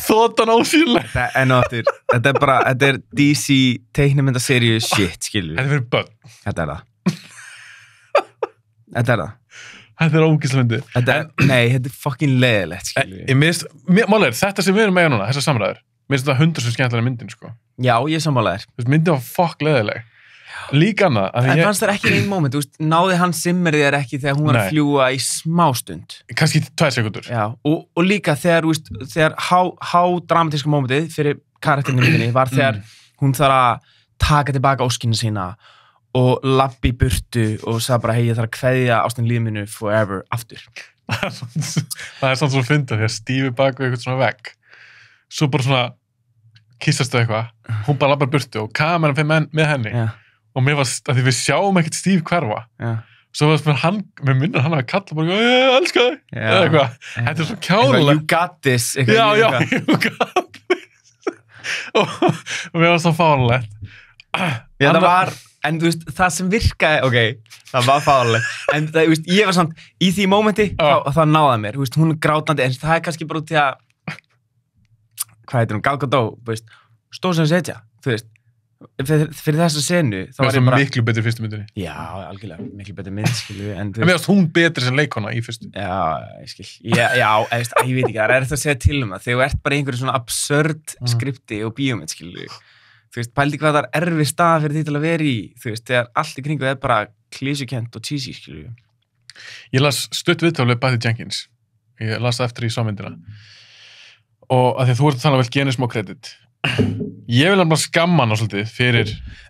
þotan ósynlega.
En áttur, þetta er DC teiknimyndaseríu shit, skilur við.
Þetta er fyrir börn.
Þetta er það. Þetta er það.
Þetta ógeðslega fyndið.
Nei, þetta er fucking leiðilegt, skilju.
Málega, þetta sem við erum með núna, þessar samræður, mér finnst þetta 100% skemmtilega myndin, sko.
Já, ég sammála þér.
Myndin var fuck leiðileg. Líka annað.
En fannst þér ekki einn moment, náði hann simmerið þér ekki þegar hún var að fljúga í smástund?
Kannski 2 sekundur.
Já, og líka þegar dramatíska momentið fyrir karakterinu myndinni var þegar hún þarf að taka tilbaka óskina sína og labba í burtu og sagði bara, hei, ég þarf að kveðja ástin lífið mínu forever aftur.
Það er samt svo fyndið þegar Steve bak við eitthvað svona vegg. Svo bara svona kissastu eitthvað, hún bara labbar burtu og kameran fyrir með henni.
Já.
Og mér varst, að því við sjáum ekkert Steve hverfa.
Já.
Svo varst mér minnir hann að kalla bara, ég elska þig, eða eitthvað. Þetta er svo kjánulegt.
You got this.
Já, you got this. Og mér varst það fáralegt.
Já, það var, en þú veist, það sem virkaði, það var fáralegt. En það, þú veist, ég var samt, í því momenti, það náði mér, þú veist, hún er grátandi, en það er kannski bara út í að, hvað heitir hún, Gal Gadot, þú veist, stóð sem setja, þú veist, fyrir þessa senu þá var ég bara
miklu betri fyrstu myndinni.
Já, algjörlega, miklu betri mynd, skilju. En
mér varst hún betri sem leikona í fyrstu.
Já, ég skil. Já, ég veit ekki, það er eftir að segja til um það. Þegar þú ert bara í einhverju svona absurd skripti og bíómynd, skilju. Þú veist, pældi hvað það er erfið stað fyrir því til að vera í, þú veist, þegar allt í kringu er bara klísukent og cheesy, skilju.
Ég las stutt viðtal við Patty Jenkins. Ég las það eftir í sámyndina. Og að því að þú ert að tala vel genið smá kredit. Ég vil alveg skamma hana svolítið fyrir,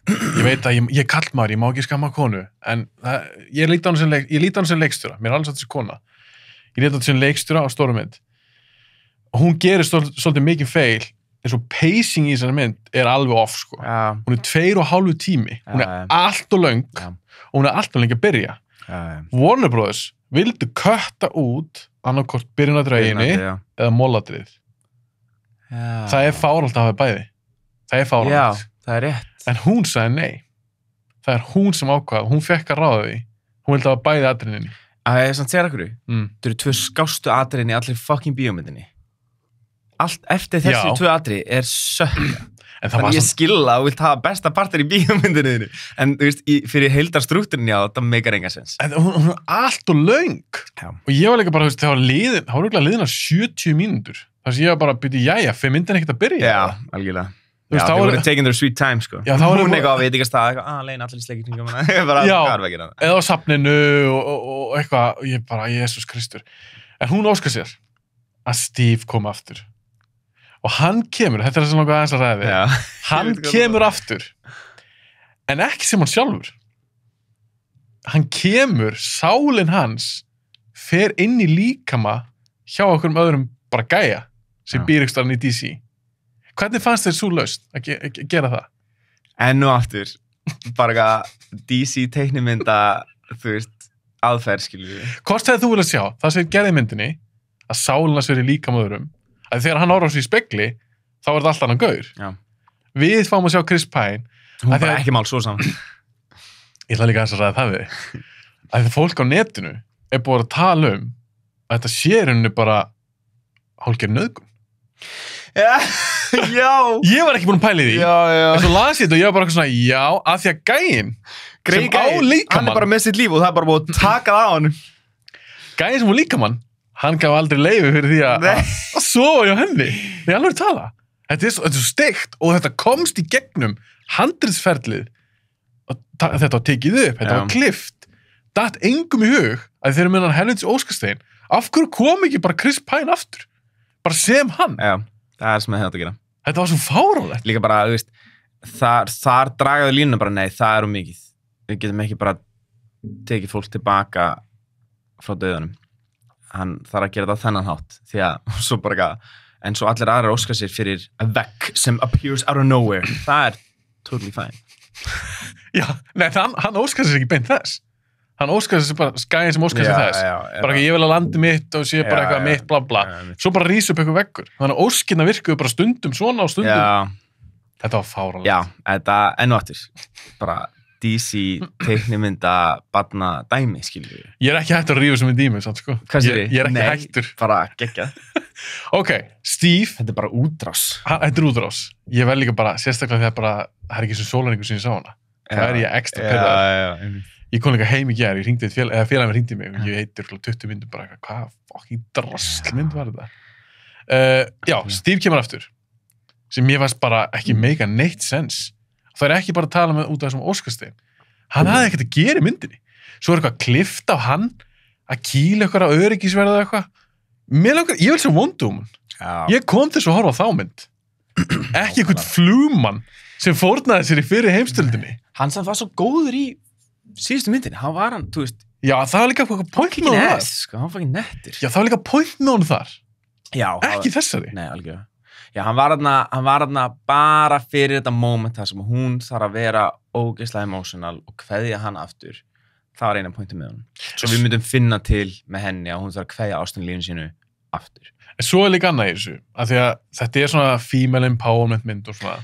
ég veit að ég er kallmaður, ég má ekki skamma konu, en ég líti á hana sem leikstjóra, mér er alveg satt þessi kona. Ég líti á hana sem leikstjóra á stóru mynd. Og hún gerir svolítið mikið feil, eins og pacing í þessari mynd er alveg off, sko.
Já.
Hún er 2,5 tími, hún er allt og löng og hún er allt og lengi að byrja. Warner Brothers vildu kötta út annarkort byrjunadræginni eða móladrið.
Já.
Það er fáralt að hafa bæði. Það er fáralt.
Já, það er rétt.
En hún sagði nei. Það er hún sem ákvað. Hún fekk að ráða því. Hún vildi hafa bæði atriðinni.
Það er samt segja okkur. Það eru 2 skástu atriðinni í allir fucking bíómyndinni. Allt eftir þessi 2 atrið er sökka. Þannig ég skilða og vilt hafa besta partur í bíómyndinni. En þú veist, fyrir heildarstrúkturinn, já, það meikar enga sens.
En hún er allt og löng.
Já.
Og ég var líka bara, þú veist, það var örugglega liðin að 70 mínútur. Þar sem ég var bara að byrja, jæja, fyrir myndin ekkert að byrja.
Já, algjörlega. Já, þau voru taking their sweet time, sko. Já, hún eitthvað á veitingastað, leina allir sleikir kringum hana. Já,
eða á safninu og eitthvað, og ég bara, Jesús Kristur. En hún óskar sér að Steve kom aftur. Og hann kemur, þetta er þess að nokkuð aðeins að ræði.
Já.
Hann kemur aftur. En ekki sem hann sjálfur. Hann kemur, sálin hans, fer inn í líkama hjá okkur öðrum bara gæja sem býr ykkur starfinn í DC. Hvernig fannst þér svo laust að gera það?
Enn og aftur, bara DC teiknimynda, þú veist, aðferð, skilju.
Hvort hefði þú viljað sjá, það sem gerði í myndinni, að sálina sér í líkama öðrum, að þegar hann horfir á sig í spegli, þá er þetta allt annan gaur.
Já.
Við fáum að sjá Chris Pine.
Hún bara ekki mál svo saman.
Ég ætla líka að ræða það við. Að þetta fólk á netinu er búið að tala um að þetta sérunni bara hálfgerð nauðgun.
Já.
Ég var ekki búin að pæla í því.
Já.
En svo las ég þetta og ég var bara eitthvað svona, já, að því að gæinn sem á líkamann.
Hann er bara með sitt líf og það er bara búið að taka það á hann.
Gæinn sem á líkamann, hann gaf aldrei leyfi fyrir því að sofa hjá henni. Nei, alveg tala. Þetta er svo steikt og þetta komst í gegnum handriðsferlið. Þetta var tekið upp, þetta var klift. Datt engum í hug að þeir eru með hann helvits Óskarstein. Af hverju kom ekki bara Chris Pine aftur? Bara sem hann.
Já, það er sem hefði þetta að gera.
Þetta var svo fáránlegt.
Líka bara, þú veist, þar dragaðu línuna bara, nei, það er mikið. Við getum ekki bara tekið fólk tilbaka frá dauðanum. Hann þarf að gera þetta á þennan hátt. Því að svo bara, en svo allir aðrar óskar sér fyrir a vegg sem appears out of nowhere. Það er totally fine.
Já, nei, hann óskar sér ekki beint þess. Hann óskar sér bara, skæðin sem óskar sér þess. Bara ekki, ég vil að landi mitt og sé bara eitthvað mitt, bla bla. Svo bara rís upp eitthvað veggur. Þannig að óskina virkuðu bara stundum svona og stundum.
Já.
Þetta var fáránlegt.
Já, þetta enn og aftur. Bara DC teiknimynda barna dæmi, skilur við.
Ég er ekki hættur að rífa sem í dými, sann, sko.
Hvað sér
ég er ekki hættur.
Bara geggjað.
Ok, Steve.
Þetta er bara útrás.
Þetta er útrás. Ég vel líka bara, sérstaklega þegar bara, það er ekki svo sólarningur sem ég sá hana. Það er ég ekstra pyrraður. ég kom líka heim í gær, ég ringdi félagin ringdi mig og ég heitir 20 myndum bara, hvað fucking drasslmynd var þetta? Já, Steve kemur aftur, sem ég varst bara ekki mega neitt sens. Það ekki bara að tala með út af þessum Óskarstein. Hann hafði ekkert að gera í myndinni. Svo eitthvað klift á hann, að kýla eitthvað á öryggisverðu eða eitthvað. Ég vil sjá Wonder Woman. Ég kom til að horfa á þá mynd. Ekki eitthvað flugmann sem fórnaði sér í fyrir heimstöldinni.
Hann sem var svo góður í síðustu myndinni, hann var hann, þú veist.
Já, það var líka point með hann þar.
Hann var ekki nettur.
Já, það var líka point með hann þar.
Já.
Ekki þessari.
Nei, algjörlega. Já, hann var þarna bara fyrir þetta moment þar sem hún þarf að vera ógeðslega emotional og kveðja hann aftur. Það var eina pointið með hann. Svo við myndum finna til með henni að hún þarf að kveðja ástunlífinu sínu aftur.
En svo líka annað í þessu, af því að þetta svona female empowerment mynd og svona.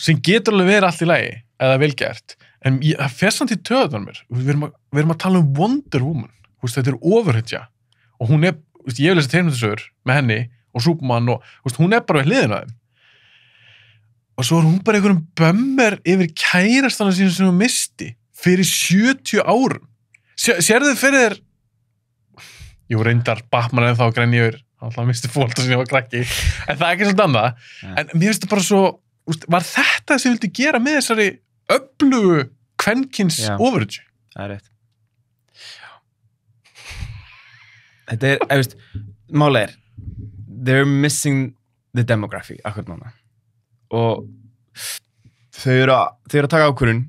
Sem getur alveg verið allt í lagi, eða velgert. En það fer samt í töðunar mér. Við erum að tala Wonder Woman. Þetta ofurhetja. Og hún ég vil lesa teiknumyndasögur með henni og Superman og hún bara við hliðina á þeim. Og svo hún bara einhverjum bömmir yfir kærastana sína sem hún misti fyrir 70 árum. Sérðu fyrir þér jú, reyndar Batman en þá grenni yfir hann misti fólta sem ég var krakki en það ekki svolítið annað. En mér finnst það bara svo var þetta sem vildi gera með þessari öflugu kvenkins ofurhetju?
Það rétt. Þetta málega they're missing the demography akkurat núna og þau eru að taka ákvörðun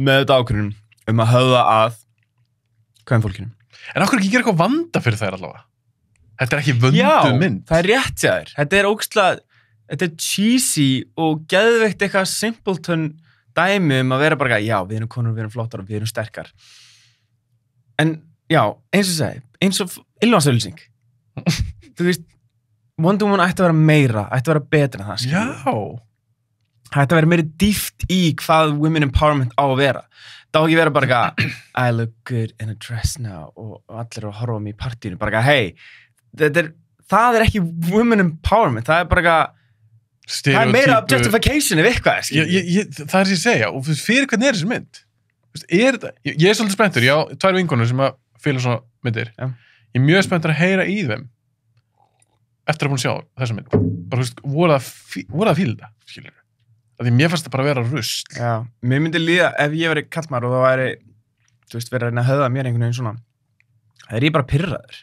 með þetta ákvörðun að höfða að kvenfólkinu.
En af hverju ekki gera eitthvað vanda fyrir þær allavega? Þetta ekki vönduð mynd.
Já, það rétt hjá þér. Þetta ógeðslega, þetta cheesy og geðveikt eitthvað simpleton dæmi að vera bara, já, við erum konur, við erum flottar og við erum sterkar. En já, eins og segi, eins og Ylvansauðlýsing. Þú veist, Wonder Woman ætti að vera meira, ætti að vera betra en það.
Já.
Það ætti að vera meiri dýft í hvað women empowerment á að vera. Það á ekki vera bara I look good in a dress now og allir eru að horfa mig í partíinu. Bara hey, það ekki women empowerment, það bara það meira objectification ef eitthvað.
Það sem ég segja, og fyrir hvernig þessi mynd? Ég svolítið spenntur, ég á 2 vinkonur sem að fíla svona myndir. Já. Ég mjög spenntur að heyra í þeim eftir að búin að sjá þessa mynd. Bara, voru það fíla þetta, skilur við? Því mér fannst það bara að vera rusl. Já,
mér myndi líða, ef ég væri kallmaður og það væri, þú veist, verið að reyna að höfða mér einhvern veginn svona, það ég bara pirraður.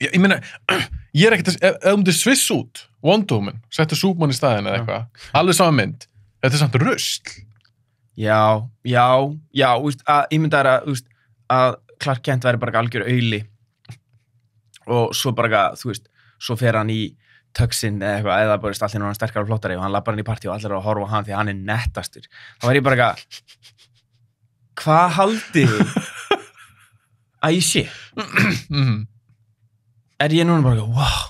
Ég meina, ég ekkert ef þú sviss út, Wonder Woman, settu Superman í staðinn eða eitthvað, alveg sama mynd, þetta samt rusl.
Já, ég myndi að Clark Kent væri bara algjör auðli og svo bara, þú veist, svo fer hann í töksin eða eitthvað, eða bara allir hann sterkar og flottari og hann lappar hann í partí og allir að horfa á hann því hann nettastur. Þá var ég bara hvað haldið að ég sé? Er ég núna bara wow,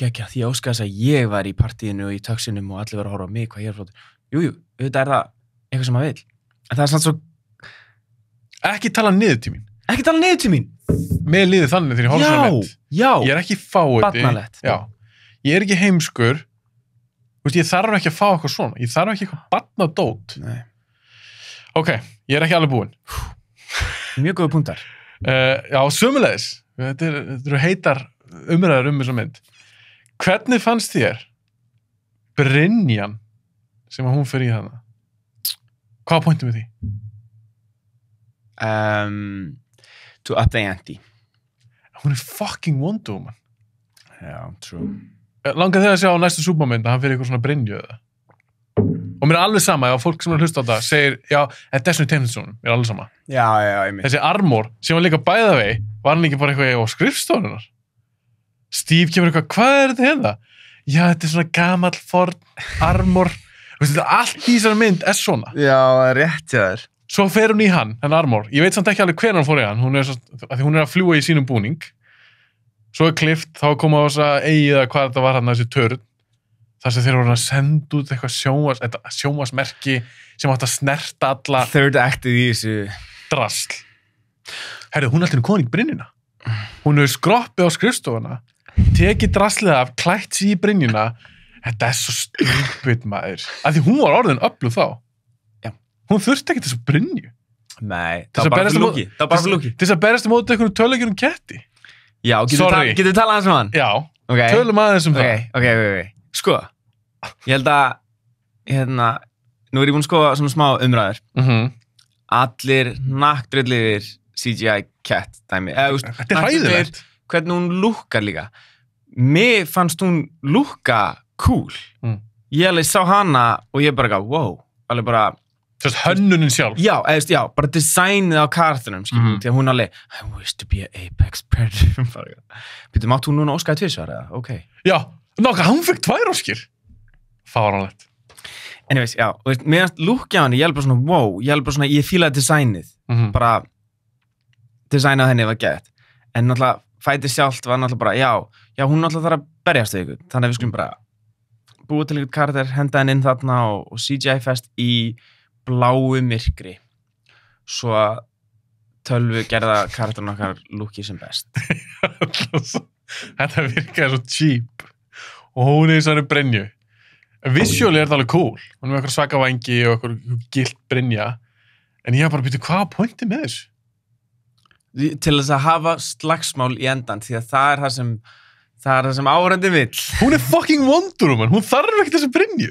geggja, því ég óska þess að ég var í partíinu og í töksinum og allir verið að horfa á mig hvað ég er flottur. Jújú, auðvitað það eitthvað sem maður vil. En það samt svo
ekki tala niður til mín.
Ekki tala niður til mín?
Með liðið þannig þegar ég horfa svona mynd.
Já.
Ég er ekki fáiði.
Barnalegt.
Já. Ég er ekki heimskur. Þú veist, ég þarf ekki að fá eitthvað svona. Ég þarf ekki eitthvað barnadót.
Nei.
Ok, ég er ekki alveg búinn.
Mjög góða punktar.
Já, sömulegis. Þetta eru heitar umræður þessa mynd. Hvernig fannst þér Brynjan sem að hún fer í þarna? Hvað var pointið með því?
To up the ante.
Hún er fucking Wonder Woman.
Já, true.
Langar þegar að sjá á næstu Superman að hann fyrir eitthvað svona Brynju eða. Og mér er alveg sama, ef fólk sem er að hlusta á það segir, já, þetta er svona í teiknimyndasögunum, mér er alveg sama.
Já, ég mynd.
Þessi armor, sem var líka bæða vegi, var hann ekki bara eitthvað á skrifstofunar. Steve kemur eitthvað, hvað er þetta hérna? Já, þetta er svona gamall Ford armor. Þetta er allt í þessari mynd er svona.
Já, það er rétt hjá þér.
Svo fer hún í hann armor. Ég veit samt ekki alveg hvenær hann fór í hann. Hún er að fljúga í sínum búning. Svo klift, þá koma á þess að eigið að hvað þetta var hann þessi törn. Þar sem þeir voru að senda út eitthvað sjónvarsmerki sem átt að snerta alla.
Third actið í þessu
drasl. Herru, hún er alltaf komin í Brynjuna. Hún hefur skroppið á skrifstofuna, tekið draslið af, klætt sig í Brynjuna. Þetta er svo stupid, maður. Af því hún var orðin öflug þá.
Já.
Hún þurfti ekki þess að Brynju.
Nei, það var bara fyrir Lúki. Það var bara fyrir Lúki.
Til þess að berjast móti einhverjum tölulegjum ketti.
Já, getur við talað aðeins um hann?
Já, tölum aðeins um það.
Ok. Sko, ég held að, nú ég búin að skoða svona smá umræður. Allir nakkdrullir CGI cat dæmi.
Þetta er hræðilegt.
Hvernig hún lúkkar líka. Mér fannst hún lúkka cool. Ég alveg sá hana og ég bara wow, alveg bara
hönnunin sjálf.
Já, bara designið á karakterunum, því að hún alveg I wish to be an apex predator. Býtum, átt hún núna Óskaði tvisvar, eða? Ok.
Já, hann fekk 2 Óskir. Fáránlegt.
Anyways, já, og veist, meðan lúkja hann, ég alveg bara svona, wow, ég fílaði designið. Bara, designið á henni var gett. En náttúrulega, fætið sjálft var náttúrulega bara, já, hún náttúrulega þarf að berjast við ykkur. Þannig að við skulum bara búið til ykkur karakter, henda henni inn þarna og CGI fest í bláu myrkri svo að tölvu gerða karakterinn okkar lúki sem best.
Þetta virkaði svo cheap og hún er í svona Brynju. Visually er það alveg cool. Hún er með okkur svaka vængi og okkur gilt Brynja en ég var bara að byrja hvað pointið með þessu?
Til þess að hafa slagsmál í endan því að það er það sem áhorfandinn vill. Hún
er fucking Wonder Woman. Hún þarf ekki þessa Brynju.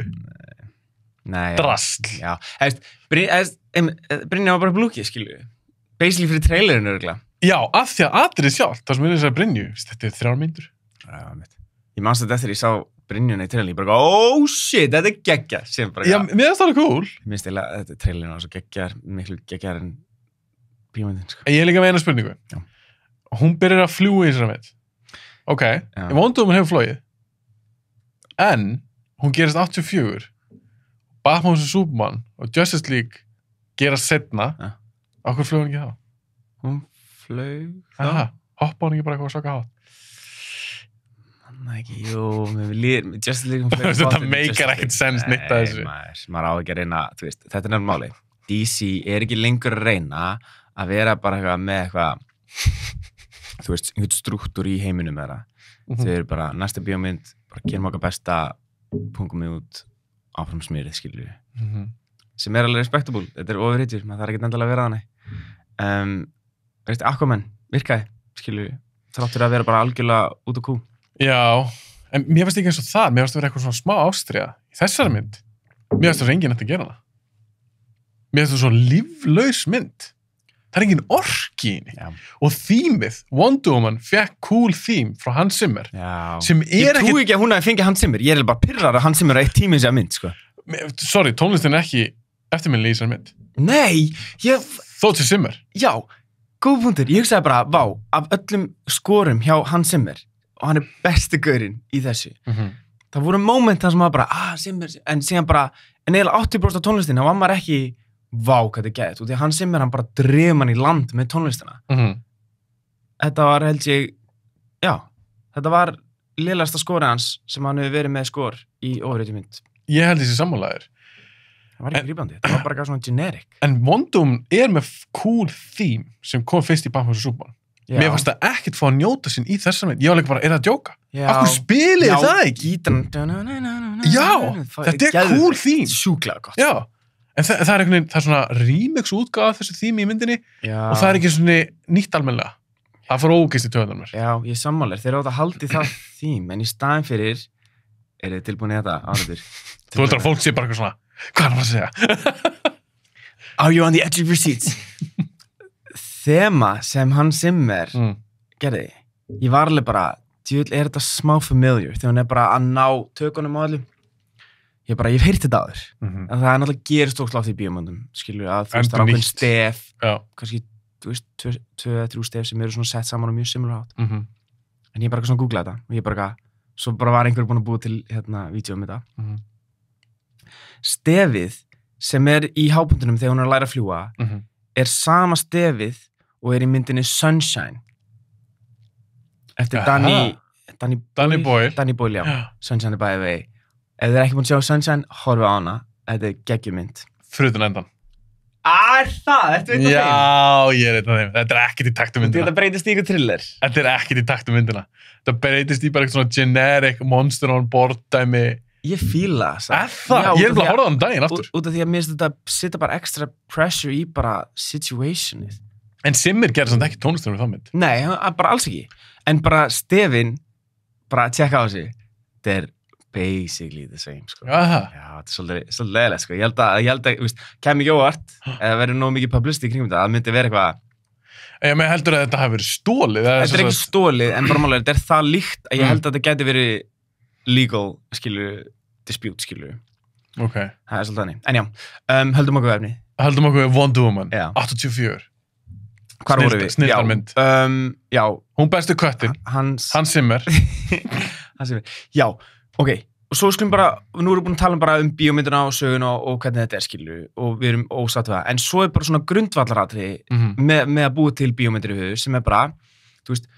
Nei,
drasl.
Já, Brynja var bara blúki, skilju. Basically fyrir trailerinu, örgulega.
Já, af því að atrið sjálf, það sem við þessari Brynju, þetta er 3 mínútur.
Já, mitt. Ég manst þetta eftir ég sá Brynjuna í trailerinu, ég bara, oh shit, þetta er geggja.
Já, mér finnst það alveg cool.
Mér finnst eiginlega, þetta trailerinu var svo geggjar, miklu geggjar en bíómyndin, sko.
Ég er líka með eina spurningu. Já. Hún byrjar að fljúga í þessari mynd. Ok, ég vondu hún hefur flogið. En hún gerist 84. Batman vs Superman og Justice League gera setna. Okkur flög hún ekki þá?
Hún flög þá?
Hoppa hún ekki bara eitthvað svaka hátt?
Nei ekki, Justice League hún flög þá.
Þetta meikar ekkert sens neitt að þessu.
Maður á ekki að reyna, þú veist, þetta er nefnum máli. DC er ekki lengur að reyna að vera bara eitthvað með eitthvað, þú veist, einhvern struktúr í heiminum þeirra. Þau eru bara, næsta bíómynd, bara gerum okkar besta, pungum við út áfram smyrið, skilur við. Sem er alveg respectable, þetta er ofurhittur, maður þarf ekki endilega að vera þannig. Veist, Aquaman, virkaði, skilur við. Þráttur að vera bara algjörlega út og kú.
Já, en mér finnst ekki eins og það, mér finnst að vera eitthvað svona smá ástriða í þessari mynd. Mér finnst það svo enginn eftir að gera það. Mér finnst það svo líflaus mynd. Það er engin orki í henni. Já. Og þýmið, Wonder Woman fekk cool theme frá Hans Zimmer.
Já. Ég trúi ekki að hún hafi fengið Hans Zimmer. Ég er bara pirrar að Hans Zimmer er 1 tími í þessari mynd, sko.
Sorry, tónlistin er ekki eftirminnileg í þessari mynd.
Nei,
Þó til Zimmer.
Já, góð punktur. Ég hugsaði bara, vá, af öllum skorum hjá Hans Zimmer, og hann er besti gaurinn í þessu. Það voru moment þar sem maður bara, Zimmer, en síðan bara, en eiginlega 80% af tónlistin, þá var maður ekki vá, hvað þetta gæði, og því að Hans Zimmer, hann bara dreif mann í land með tónlistina. Þetta var, held ég, þetta var lélegasta skórið hans sem hann hefur verið með skór í ofurhetju mynd.
Ég held þessi sammálaður.
Það var ekki grípandi, það var bara eitthvað svona generic.
En Wonder Woman er með cool theme sem kom fyrst í Batman vs Superman. Mér fannst það ekkert fá að njóta sín í þessar mynd. Ég var líka bara, er það að djóka? Akkur spilið það ekki? Já, þetta er cool theme.
Sjúklega gott.
Já. En það er einhvern veginn, það er svona remix útgáfa af þessu þými í myndinni og það er ekki svona nýtt almennilega. Það fór ógeist í töðunar mér.
Já, ég sammála. Þeir átt að haldi það þým, en í staðinn fyrir er þið tilbúin í þetta áriður.
Þú heldur að fólk sé bara eitthvað svona, hvað er það að segja?
Are you on the edge of your seats? Þema sem Hans Zimmer gerði, ég var alveg bara, djúvill er þetta smá familiar, þegar hann er bara að ná tökunum á allu. Ég hef heyrt þetta áður. En það er náttúrulega gerist óslátt í bíómyndum, skilur að þú veist, það er ákveðin stef, kannski, þú veist, 2-3 stef sem eru svona sett saman og mjög similar hátt. En ég bara svona googlaði þetta, og ég bara, svo bara var einhver búinn að búa til, vídeó um þetta. Stefið sem er í hápunktunum þegar hún er að læra að fljúga, er sama stefið og er í myndinni Sunshine. Eftir Danny Boyle, já. Sunshine by the way. Ef þið er ekki búin að sjá Sunshine, horfa á hana. Þetta er geggjumynd.
Frutan endan.
Er það? Ertu einn af þeim?
Já, ég er einn af þeim. Þetta er ekkert í takt um myndina.
Þetta breytist í ykkur thriller.
Þetta er ekkert í takt um myndina. Þetta breytist í bara eitthvað svona generic monster on board dæmi.
Ég fíla
það. Ég bara horfði á hann daginn aftur.
Út af því að mér finnst þetta setja bara extra pressure í bara situationið.
En Simmer gerði samt ekki tónlistunum við þá mynd.
Nei, bara alls ekki. En bara stefin, bara tjekka á sig. Þetta er basically the same, sko.
Aha.
Já, þetta er svolítið leiðilegt, sko. Ég held að, kemur ekki óvart, eða verður nóg mikið publicity kringum þetta, það myndi vera eitthvað.
Ég með heldur að þetta hafi verið stólið.
Þetta er ekki stólið, en bara málega, þetta er það líkt að ég held að þetta geti verið legal, dispute,
Ok.
Það er svolítið þannig. En já, höldum okkur efni.
Höldum okkur Wonder Woman,
Já.
84.
Hvar voru við?
Snilldarmynd.
Já.
Hún bestu köttin. Hans Zimmer.
Hans Zimmer. Já, ok. Og svo skulum bara, nú erum við búin að tala bara bíómyndina og söguna og hvernig þetta er, og við erum ósatt við það. En svo er bara svona grundvallaratriði með að búa til bíómyndir í höfu sem er bara, þú veist,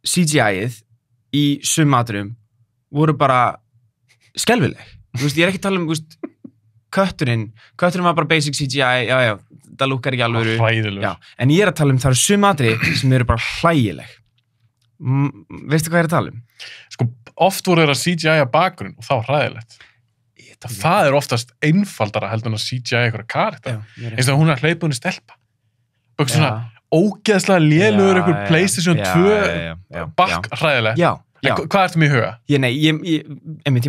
CGI-ið í sumaturum voru bara skelfileg. Þú veist, ég er ekki að tala veist, kötturinn var bara basic CGI, já, það lúkkar ekki alvöru.
Hræðilegur.
En ég er að tala það eru sumatri sem eru bara hlægileg. Veistu hvað ég er að tala
Sko, oft voru þeirra CGI að bakgrunn og það var hræðilegt. Það er oftast einfaldara heldur en að CGI eitthvað karakter. Eins og hún er hleypunni stelpa. Og svona ógeðslega lélugur eitthvað PlayStation 2 bakk hræðilegt.
Já.
Hvað ertu með í huga?
Ég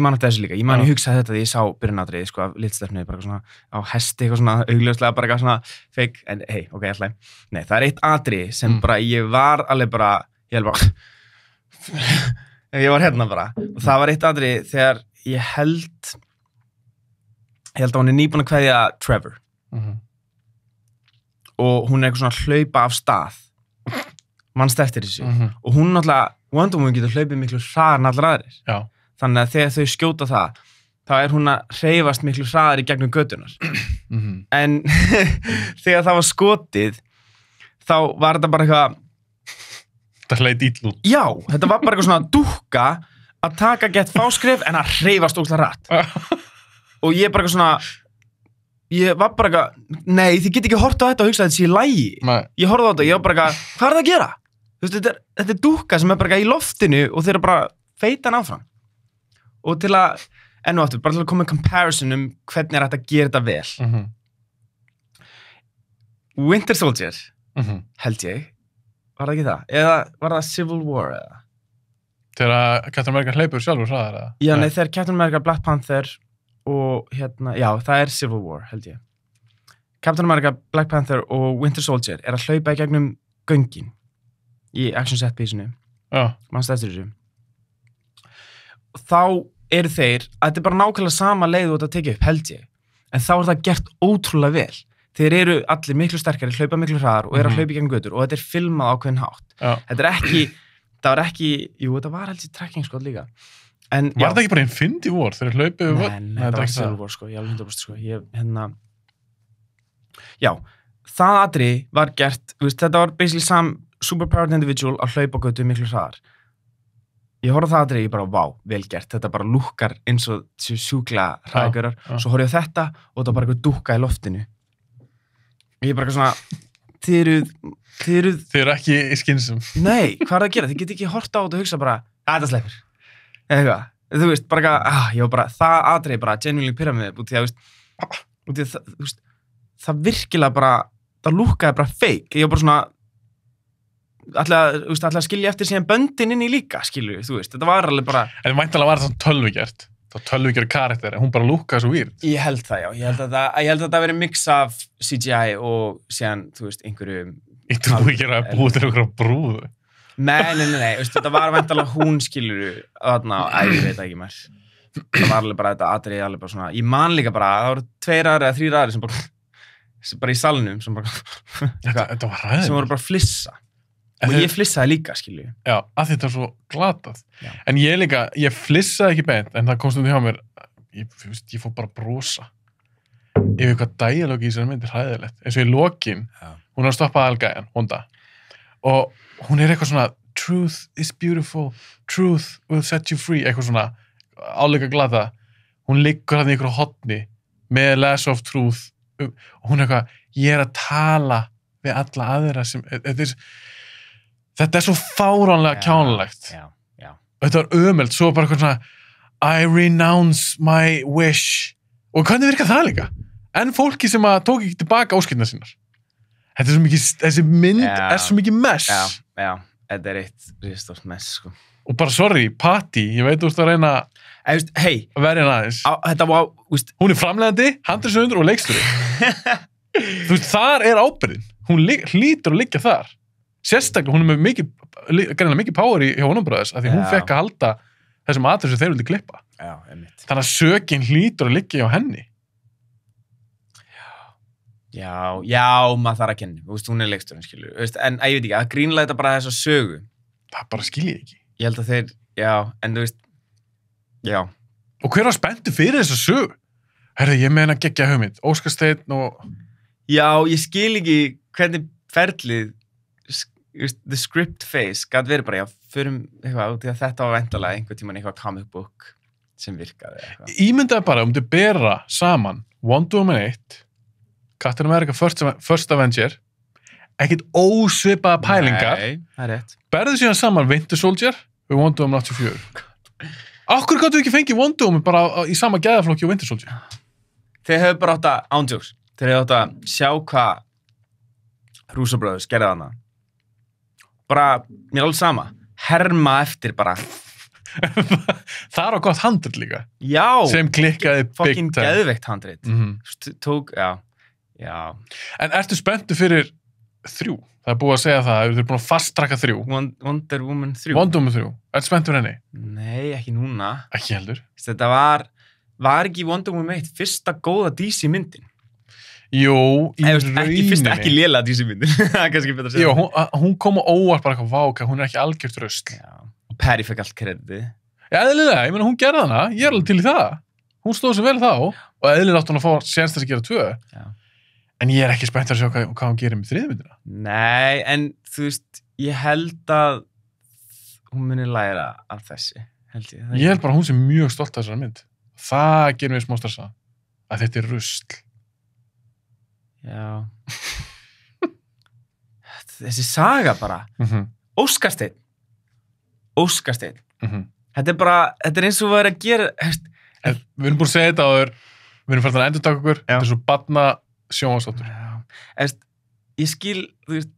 man eftir þessu líka. Ég man að hugsa þetta þegar ég sá byrjunartriðið, sko, af litstelpnið, bara svona á hesti, eitthvað svona augljóslega, bara eitthvað svona fake, en hei, ok, alltaf. Nei, það er eitt atrið sem bara, ég var alveg bara, ég var hérna bara. Og það var eitt atrið þegar ég held að hún er nýbúin að kveðja Trevor. Og hún er eitthvað svona að hlaupa af stað. Manst eftir þessu. Og hún náttúrulega, Wonder Woman getur hlaupið miklu hraðar en allar aðrir.
Já.
Þannig að þegar þau skjóta það, þá er hún að hreyfast miklu hraðar í gegnum götunar. En þegar það var skotið, þá var þetta bara eitthvað...
Það hleit illa út.
Já, þetta var bara eitthvað svona dúkka að taka gett fáskref en að hreyfast ógeðslega hratt. Og ég bara eitthvað svona... Ég var bara eitthvað... Nei, þið get ekki hort á þetta og hugsa að þetta sé í lagi.
Nei.
Ég horfði á þetta og ég var bara eitthvað... Hvað er það að gera? Þú veist, þetta er dúkka sem er bara í loftinu og þeir eru bara feitan áfram. Og til að, enn og aftur, bara til að koma með comparison hvernig er þetta að gera þetta vel. Winter Soldier, held ég, var það ekki það? Eða var það Civil War eða?
Þegar Captain America hleypur sjálfur hraðar eða?
Já, nei, þegar Captain America, Black Panther og hérna, já, það er Civil War, held ég. Captain America, Black Panther og Winter Soldier er að hlaupa í gegnum göngin. Í action set piece-inu.
Já.
Manstu eftir þessu. Og þá eru þeir, að þetta er bara nákvæmlega sama leið og þetta tekið upp, held ég. En þá er það gert ótrúlega vel. Þeir eru allir miklu sterkari, hlaupa miklu hraðar og eru að hlaupa í gegnum götur og þetta er filmað á ákveðin hátt.
Já.
Þetta er ekki, það var ekki, jú, þetta var heldur trekkingskot líka. En,
var það ekki bara Infinity War þegar hlaupið við
völd? Nei, bara Civil War, sko, ég alveg 100%, sko. Ég, já, það atriði var gert, þetta var basically superpowered individual að hlaupa götu miklu hraðar. Ég horfði á það atriði, ég bara, vá, vel gert. Þetta bara lúkkar eins og sjúkla hraðgörar. Svo horfði ég á þetta og þetta var bara eitthvað dúkka í loftinu. Ég er bara eitthvað svona, þið eru
ekki í skynsum.
Nei, hvað er það að gera? Þið get ekki horft á þetta og hugsa bara, þetta sleppur. Eða eitthvað. Þú veist, bara eitthvað, ég var bara, það atriði bara genuinely pyrra mig út í að, það virkilega bara, það lúkkaði bara fake. Ég var bara svona, alltaf að skilja eftir síðan böndin inn í líka, skilju, þú veist, þetta var alveg bara...
En væntanlega var það tölvugjart, það tölvugjart karakter, en hún bara lúkkaði svo výrt.
Ég held það, já, ég held að það verið mix af CGI og síðan, þú veist, einhverju...
Ég trúi ekki að búið til einhverja brúðu.
Nei, veist, þetta var væntanlega hún, skilju, þarna, ég veit ekki mér. Það var alveg bara þetta atriði, alveg bara svona, ég man líka bara, það voru 2 eða 3 sem bara í salnum, sem bara...
Þetta var ræðilegt.
Sem voru bara flissa. Og ég flissaði líka, skilju.
Já, að þetta var svo glatað. Já. En ég flissaði ekki beint, en það kom stundum hjá mér, ég fór bara að brosa. Yfir hvað dialógi í þessari mynd er hræðilegt. Eins og í lokin, hún er að stoppa aðalgæjan, Honda. Og hún er eitthvað svona, truth is beautiful, truth will set you free, eitthvað svona áleika glata. Hún liggur hann í einhverju hotni með less of truth. Og hún er eitthvað, ég er að tala við alla aðra sem, þetta er svo fáránlega kjánulegt.
Já.
Þetta var ömöld, svo bara eitthvað svona, I renounce my wish. Og hvernig virkar það líka? En fólki sem að tók ekki tilbaka óskirnar sínar. Þetta er svo mikið, þessi mynd er svo mikið mess.
Já, þetta er eitt risastórt mess, sko.
Og bara sorry, Patty, ég veit þú ert að reyna að verja hana aðeins.
Þetta var,
hún er framleiðandi, handriðshöfundur og leikstjóri. Þú veist, þar er ábyrgðin. Hún hlýtur að liggja þar. Sérstaklega, hún er með greinilega mikið power hjá Warner Brothers, af því hún fekk að halda þessum atriðum sem þeir vildi klippa.
Já, einmitt.
Þannig að sökin hlýtur að liggja hjá henni.
Já, maður þarf að kenna. Þú veist, hún er leikstjórinn, skilur. En ég veit ekki, að grínlega þetta bara þessa sögu. Það
bara skil ég ekki.
Ég held að þeir, en þú veist, já.
Og hver var spenntur fyrir þessa sögu? Herði, ég meina geggja hugmynd. Óskar Steinn og...
Já, ég skil ekki hvernig ferlið, the script phase, gæti verið bara, förum eitthvað, því að þetta var vendalega einhvern tímann eitthvað comic book sem virkaði eitthvað.
Ímyndaði bara þið bera saman Wonder Woman 1, Captain America First Avenger, ekkert ósvipaða pælingar.
Nei, það er rétt.
Berðu síðan saman Winter Soldier við Wonder Woman 84. Akkur gáttu ekki fengið Wonder Woman bara í sama gæðaflokki og Winter Soldier?
Þeir hefur bara átt að, ándjóks, þeir hefur átt að sjá hvað Russo Brothers gerði þarna. Bara, mér er alveg sama, herma eftir bara.
Það var gott handrit líka.
Já.
Sem klikkaði big time.
Fucking geðveikt handrit. Tók, já.
En ertu spenntur fyrir 3? Það er búið að segja það, þú er búin að fasttracka 3.
Wonder Woman 3.
Wonder Woman 3. Ertu spenntur fyrir henni?
Nei, ekki núna.
Ekki heldur.
Þetta var ekki Wonder Woman 1 fyrsta góða DC myndin?
Jú, í rauninni.
Ekki lélega DC myndin. Það er kannski betra að segja.
Jú, hún kom á óvart bara eitthvað váka, hún er ekki algjört rusl.
Já, og Perry fekk allt kreditið.
Já, eðlilega, ég meina hún gerði hana, ég er alveg til í það. Hún stóð sér vel þá, og eðlilega átti hún að fá séns þess að gera 2. Já. En ég er ekki spennt að sjá hvað hún gerir með 3. myndina.
Nei, en þú veist, ég held að hún muni læra af þessi, held ég.
Ég held bara að hún sé mjög stolt af þessari mynd. Það gerir mér smá stressa, að þetta er rusl.
Já. Þessi saga bara. Óskar Steinn. Þetta er bara, þetta er eins og að gera...
Við erum búin að segja þetta áður, við erum fært að endurtaka okkur, þetta er svo barna sjónvarpsþáttur.
Ég skil, þú veist,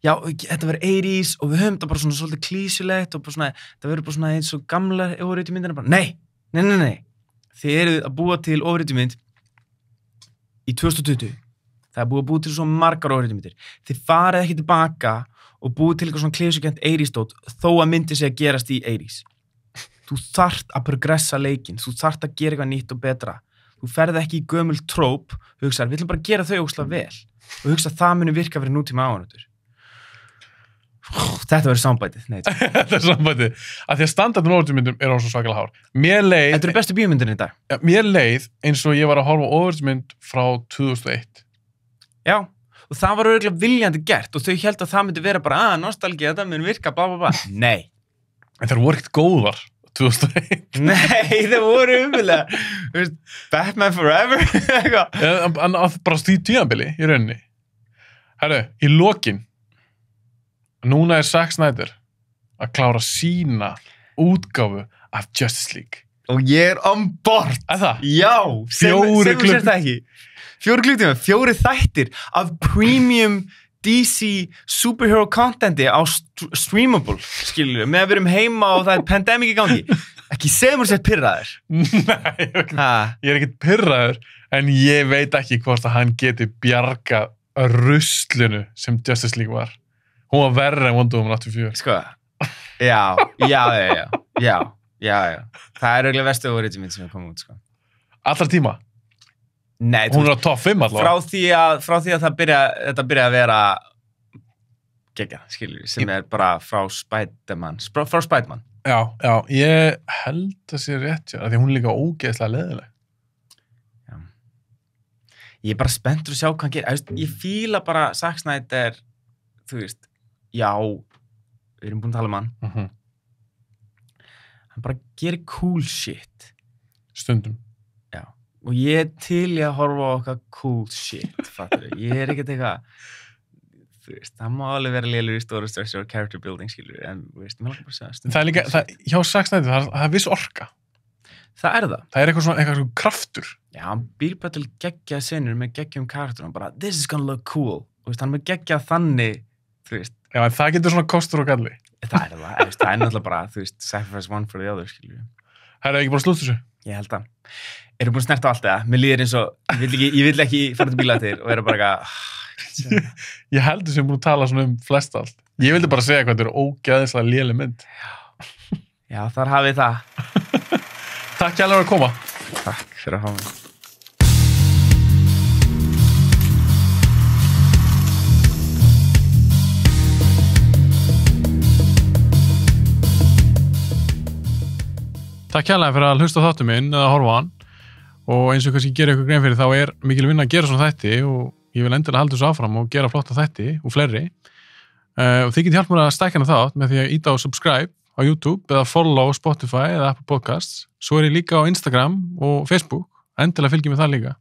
já, þetta verður 80s og við höfum þetta bara svona svolítið klísulegt og bara svona, það verður bara svona eins og gamla ofurhetjumyndina bara, nei. Þið eruð að búa til ofurhetjumynd í 2020. Það er búið að búa til svo margar ofurhetjumyndir. Þið farið ekki tilbaka og búið til eitthvað svona klísugent 80s-dót þó að myndi sig að gerast í 80s. Þú þarft að progressa leikinn, þú þarft að gera eitthvað nýtt og betra. Þú ferð ekki í gömul tróp, hugsaðar, við ætlum bara að gera þau ógeðslega vel og hugsa að það muni virka fyrir nútíma áhorfendur. Þetta verður sambætið.
Þetta er sambætið. Af því að standardin ofurhetjumyndum er á svo svakalega hár. Þetta
eru bestu bíómyndirnir í dag.
Mér leið eins og ég var að horfa á ofurhetjumynd frá 2001.
Já. Og það var örugglega viljandi gert og þau held að það myndi vera bara nostalgía, þetta mun virka, bla bla bla. Nei.
En það voru ekkert góðar 2001.
Nei, það voru umvilega. Batman Forever.
Bara því tímabili í rauninni. Herru, í lokin, núna er Zack Snyder að klára sína útgáfu af Justice League.
Og ég er on board.
Það?
Já.
4 klukkutíma.
4 klukkutíma, 4 þættir af premium DC superhero contenti á streamable, skilur við, með að við erum heima og það er pandemic í gangi. Ekki segum sér pirraður.
Nei, ég er ekkert pirraður, en ég veit ekki hvort að hann geti bjarga ruslinu sem Justice League var. Hún var verri en Wonder Woman 84.
Sko, já. Það er auðvitað vestu ofurhetjumynd sem er komið út, sko.
Allra tíma?
Nei,
hún er á top 5 allavega.
Frá því að þetta byrja að vera geggjað, skilur við, sem er bara frá Spider-Man. Frá Spider-Man.
Já, ég held að sé rétt, af því hún er líka ógeðslega leiðileg.
Já. Ég er bara spenntur að sjá hvað hann gerir. Ég fíla bara Zack Snyder, þú veist, já, við erum búin að tala um hann. Hann bara gerir cool shit.
Stundum.
Og ég er til í að horfa á okkar cool shit, fattur við. Ég er ekkert eitthvað, þú veist, það má alveg vera lélegur í story structure og character building, skilur við, en, þú veist, mér langar bara að segja stundum.
Það er líka, hjá Zack Snyder, það er viss orka.
Það er það.
Það er eitthvað svona kraftur.
Já, hann býr bara til geggja senur með geggjum karakterum, bara, this is gonna look cool. Og veist, hann með geggja þannig, þú veist.
Já, en það getur svona kostur og galli.
Það er náttúrulega bara, þú veist, sacrifice one for the other, skilju.
Það er ekki bara slútt þessu?
Ég held að. Erum búin að snerta á allt það? Mér líður eins og, ég vil ekki fara til bíla til og vera bara eitthvað.
Ég heldur sem búin að tala svona flest allt. Ég vildi bara segja hvað þetta er ógeðislega léleg mynd.
Já, þar hafið það.
Takk hjá að koma.
Takk fyrir að hafa mig.
Takk hérlega fyrir að hlusta á þáttum minn eða horfa á hann og eins og kannski gera ykkur grein fyrir þá er mikil vinna að gera svona þætti og ég vil endilega halda þessu áfram og gera flotta þætti og fleiri og þið getið hjálp mér að stækka hana þátt með því að íta á subscribe á YouTube eða follow Spotify eða Apple Podcasts svo er ég líka á Instagram og Facebook endilega fylgjum við það líka